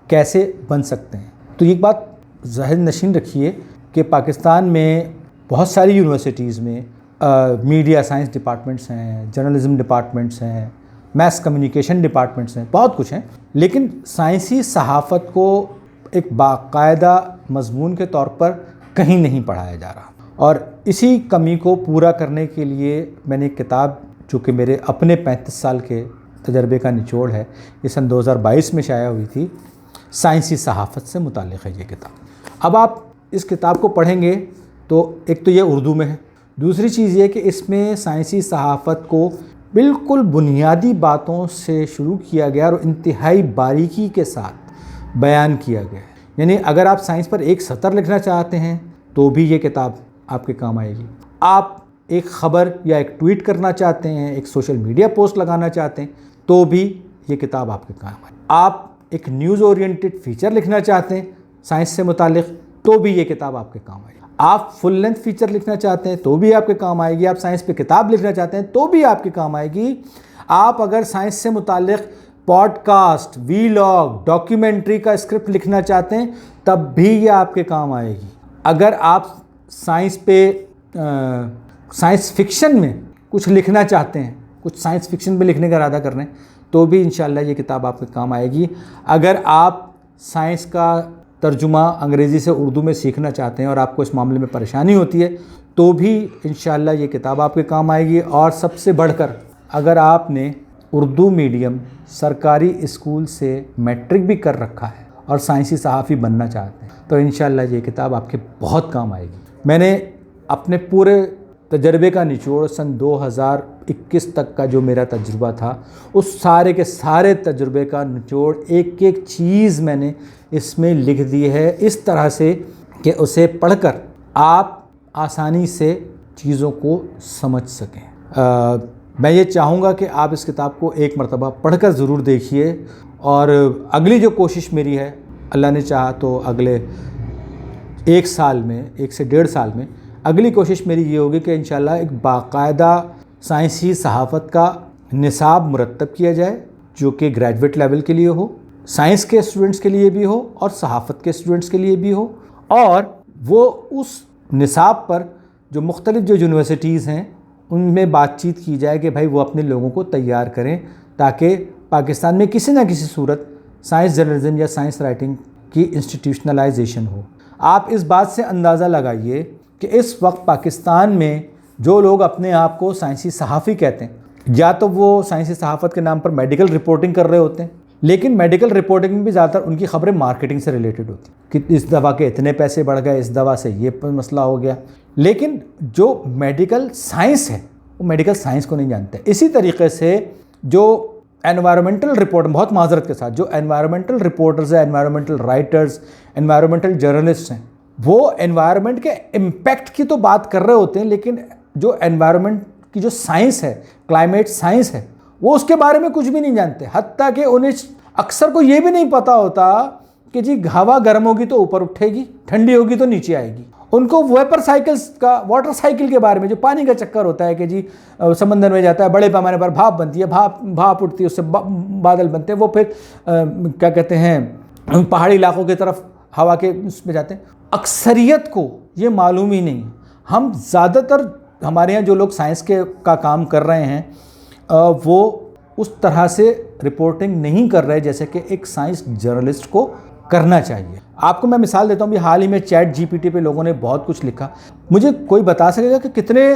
कैसे बन सकते हैं। तो एक बात ज़हन नशीन रखिए कि पाकिस्तान में बहुत सारी यूनिवर्सिटीज़ में मीडिया साइंस डिपार्टमेंट्स हैं, जर्नलिज़म डिपार्टमेंट्स हैं, मैस कम्युनिकेशन डिपार्टमेंट्स हैं, बहुत कुछ हैं, लेकिन साइंसी सहाफ़त को एक बाकायदा मजमून के तौर पर कहीं नहीं पढ़ाया जा रहा। और इसी कमी को पूरा करने के लिए मैंने एक किताब, जो कि मेरे अपने 35 साल के तजर्बे का निचोड़ है, ये सन 2022 में शाया हुई थी, साइंसी सहाफ़त से मुताल्लिक़ है ये किताब। अब आप इस किताब को पढ़ेंगे तो एक तो ये उर्दू में है, दूसरी चीज़ ये कि इसमें साइंसी सहाफ़त को बिल्कुल बुनियादी बातों से शुरू किया गया और इंतहाई बारीकी के साथ बयान किया गया है। यानी अगर आप साइंस पर एक सतर लिखना चाहते हैं तो भी ये किताब आपके काम आएगी। आप एक ख़बर या एक ट्वीट करना चाहते हैं, एक सोशल मीडिया पोस्ट लगाना चाहते हैं तो भी ये किताब आपके काम आएगी। आप एक न्यूज़ ओरिएंटेड फ़ीचर लिखना चाहते हैं साइंस से मुतालिक तो भी ये किताब आपके काम आएगी। आप फुल लेंथ फ़ीचर लिखना चाहते हैं तो भी आपके काम आएगी। आप साइंस पे किताब लिखना चाहते हैं तो भी आपके काम आएगी। आप अगर साइंस से मुतालिक पॉडकास्ट, वीलॉग, डॉक्यूमेंट्री का स्क्रिप्ट लिखना चाहते हैं तब भी ये आपके काम आएगी। अगर आप साइंस पे साइंस फिक्शन में कुछ लिखना चाहते हैं, कुछ साइंस फिक्शन पे लिखने का इरादा कर रहे हैं तो भी इंशाल्लाह ये किताब आपके काम आएगी। अगर आप साइंस का तर्जुमा अंग्रेज़ी से उर्दू में सीखना चाहते हैं और आपको इस मामले में परेशानी होती है तो भी इंशाल्लाह ये किताब आपके काम आएगी। और सबसे बढ़कर अगर आपने उर्दू मीडियम सरकारी स्कूल से मैट्रिक भी कर रखा है और साइंसी सहाफ़ी बनना चाहते हैं तो इंशाल्लाह ये किताब आपके बहुत काम आएगी। मैंने अपने पूरे तजर्बे का निचोड़ सन 2021 तक का जो मेरा तजुर्बा था उस सारे के सारे तजुर्बे का निचोड़ एक एक चीज़ मैंने इसमें लिख दी है, इस तरह से कि उसे पढ़कर आप आसानी से चीज़ों को समझ सकें। मैं ये चाहूँगा कि आप इस किताब को एक मरतबा पढ़कर ज़रूर देखिए। और अगली जो कोशिश मेरी है, अल्लाह ने चाहा तो अगले 1 साल में, 1 से 1.5 साल में अगली कोशिश मेरी ये होगी कि इंशाल्लाह एक बाकायदा साइंसी सहाफ़त का निसाब मुरतब किया जाए जो कि ग्रेजुएट लेवल के लिए हो, साइंस के स्टूडेंट्स के लिए भी हो और सहाफ़त के स्टूडेंट्स के लिए भी हो। और वो उस निसाब पर जो मुख्तलिफ़ जो यूनिवर्सिटीज़ हैं उनमें बातचीत की जाए कि भाई वो अपने लोगों को तैयार करें ताकि पाकिस्तान में किसी न किसी सूरत साइंस जर्नलिज़म या साइंस राइटिंग की इंस्टीट्यूशनलाइजेशन हो। आप इस बात से अंदाज़ा लगाइए कि इस वक्त पाकिस्तान में जो लोग अपने आप को साइंसी सहाफ़ी कहते हैं या तो वो साइंसी सहाफ़त के नाम पर मेडिकल रिपोर्टिंग कर रहे होते हैं, लेकिन मेडिकल रिपोर्टिंग में भी ज़्यादातर उनकी ख़बरें मार्केटिंग से रिलेटेड होती हैं कि इस दवा के इतने पैसे बढ़ गए, इस दवा से ये मसला हो गया, लेकिन जो मेडिकल साइंस है वो मेडिकल साइंस को नहीं जानते। इसी तरीके से जो एनवायरमेंटल रिपोर्ट, बहुत माजरत के साथ, जो एनवायरमेंटल रिपोर्टर्स हैं, एनवायरमेंटल राइटर्स, एनवायरमेंटल जर्नलिस्ट हैं, वो एनवायरमेंट के इम्पैक्ट की तो बात कर रहे होते हैं, लेकिन जो एनवायरमेंट की जो साइंस है, क्लाइमेट साइंस है, वो उसके बारे में कुछ भी नहीं जानते। हत्ता कि उन्हें अक्सर को ये भी नहीं पता होता कि जी हवा गर्म होगी तो ऊपर उठेगी, ठंडी होगी तो नीचे आएगी। उनको वेपर साइकिल्स का, वाटर साइकिल के बारे में, जो पानी का चक्कर होता है कि जी समंदर में जाता है, बड़े पैमाने पर भाप बनती है, भाप उठती है, उससे बादल बनते हैं, वो फिर क्या कहते हैं, पहाड़ी इलाकों की तरफ हवा के उसमें जाते हैं। अक्सरियत को ये मालूम ही नहीं। हम ज़्यादातर, हमारे यहाँ जो लोग साइंस का काम कर रहे हैं वो उस तरह से रिपोर्टिंग नहीं कर रहे जैसे कि एक साइंस जर्नलिस्ट को करना चाहिए। आपको मैं मिसाल देता हूँ, भी हाल ही में चैट जीपीटी पे लोगों ने बहुत कुछ लिखा। मुझे कोई बता सकेगा कि कितने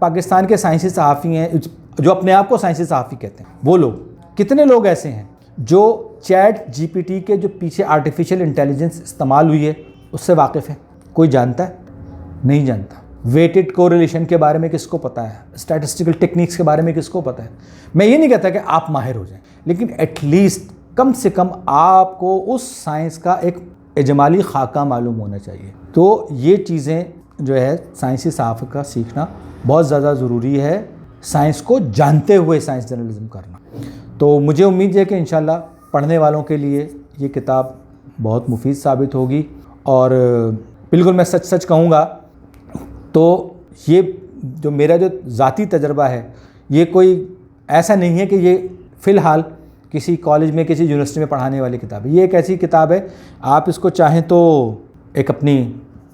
पाकिस्तान के साइंसी सहाफ़ी हैं जो अपने आप को साइंसी सहाफ़ी कहते हैं? वो लोग, कितने लोग ऐसे हैं जो चैट जीपीटी के जो पीछे आर्टिफिशियल इंटेलिजेंस इस्तेमाल हुई है उससे वाकिफ़ है? कोई जानता है? नहीं जानता। वेटेड कोरिलेशन के बारे में किसको पता है? स्टैटिस्टिकल टेक्निक्स के बारे में किसको पता है? मैं ये नहीं कहता कि आप माहिर हो जाएं, लेकिन एटलीस्ट कम से कम आपको उस साइंस का एक इजमाली खाका मालूम होना चाहिए। तो ये चीज़ें जो है साइंसी सहाफ़त का सीखना बहुत ज़्यादा ज़रूरी है, साइंस को जानते हुए साइंस जर्नलिज्म करना। तो मुझे उम्मीद है कि इंशाल्लाह पढ़ने वालों के लिए ये किताब बहुत मुफीद साबित होगी। और बिल्कुल मैं सच सच कहूँगा तो ये जो मेरा जो ज़ाती तजर्बा है, ये कोई ऐसा नहीं है कि ये फ़िलहाल किसी कॉलेज में, किसी यूनिवर्सिटी में पढ़ाने वाली किताब है। ये एक ऐसी किताब है, आप इसको चाहें तो एक अपनी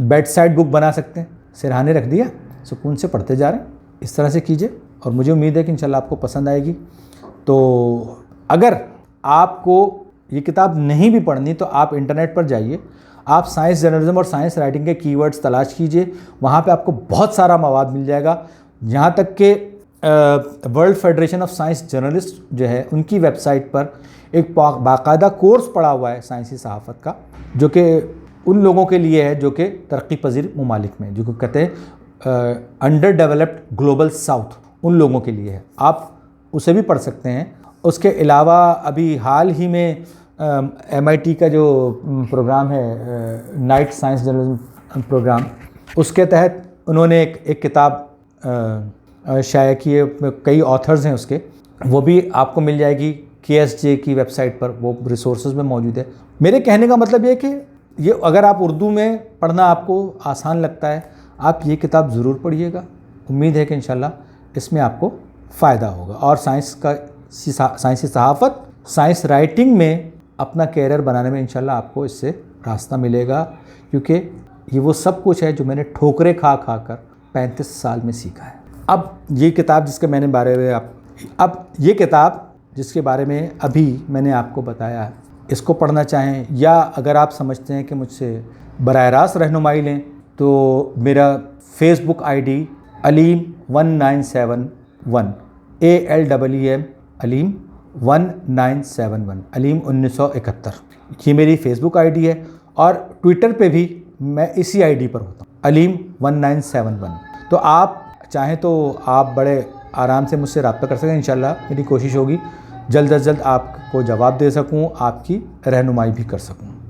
बेड साइड बुक बना सकते हैं, सिरहाने रख दिया, सुकून से पढ़ते जा रहे हैं, इस तरह से कीजिए। और मुझे उम्मीद है कि इंशाल्लाह आपको पसंद आएगी। तो अगर आपको ये किताब नहीं भी पढ़नी तो आप इंटरनेट पर जाइए, आप साइंस जर्नलिज्म और साइंस राइटिंग के कीवर्ड्स तलाश कीजिए, वहाँ पे आपको बहुत सारा मवाद मिल जाएगा। यहाँ तक कि world federation of science journalist जो है, उनकी वेबसाइट पर एक बाकायदा कोर्स पड़ा हुआ है साइंसी सहाफ़त का, जो कि उन लोगों के लिए है जो कि तरक्की पजीर ममालिक में, जो कहते हैं अंडर डेवलप्ड ग्लोबल साउथ, उन लोगों के लिए है। आप उसे भी पढ़ सकते हैं। उसके अलावा अभी हाल ही में MIT का जो प्रोग्राम है, नाइट साइंस जर्नलिज्म प्रोग्राम, उसके तहत उन्होंने एक किताब शाया की है। कई ऑथर्स हैं उसके, वो भी आपको मिल जाएगी KSJ की वेबसाइट पर, वो रिसोर्सेज में मौजूद है। मेरे कहने का मतलब ये कि ये अगर आप उर्दू में पढ़ना आपको आसान लगता है, आप ये किताब ज़रूर पढ़िएगा। उम्मीद है कि इंशाल्लाह इसमें आपको फ़ायदा होगा और साइंसी सहाफ़त, साइंस राइटिंग में अपना कैरियर बनाने में इंशाल्लाह आपको इससे रास्ता मिलेगा, क्योंकि ये वो सब कुछ है जो मैंने ठोकरें खा खा कर 35 साल में सीखा है। अब ये किताब जिसके बारे में अभी मैंने आपको बताया है, इसको पढ़ना चाहें, या अगर आप समझते हैं कि मुझसे बराह रास्त रहनुमाई लें, तो मेरा Facebook ID अलीम1971, ALEEM Aleem 1971, Aleem 1971, ये मेरी फेसबुक ID है। और ट्विटर पे भी मैं इसी ID पर होता हूँ, अलीम 1971। तो आप चाहें तो आप बड़े आराम से मुझसे रब्ता कर सकें। इंशाल्लाह मेरी कोशिश होगी जल्द अज जल्द आपको जवाब दे सकूँ, आपकी रहनुमाई भी कर सकूँ।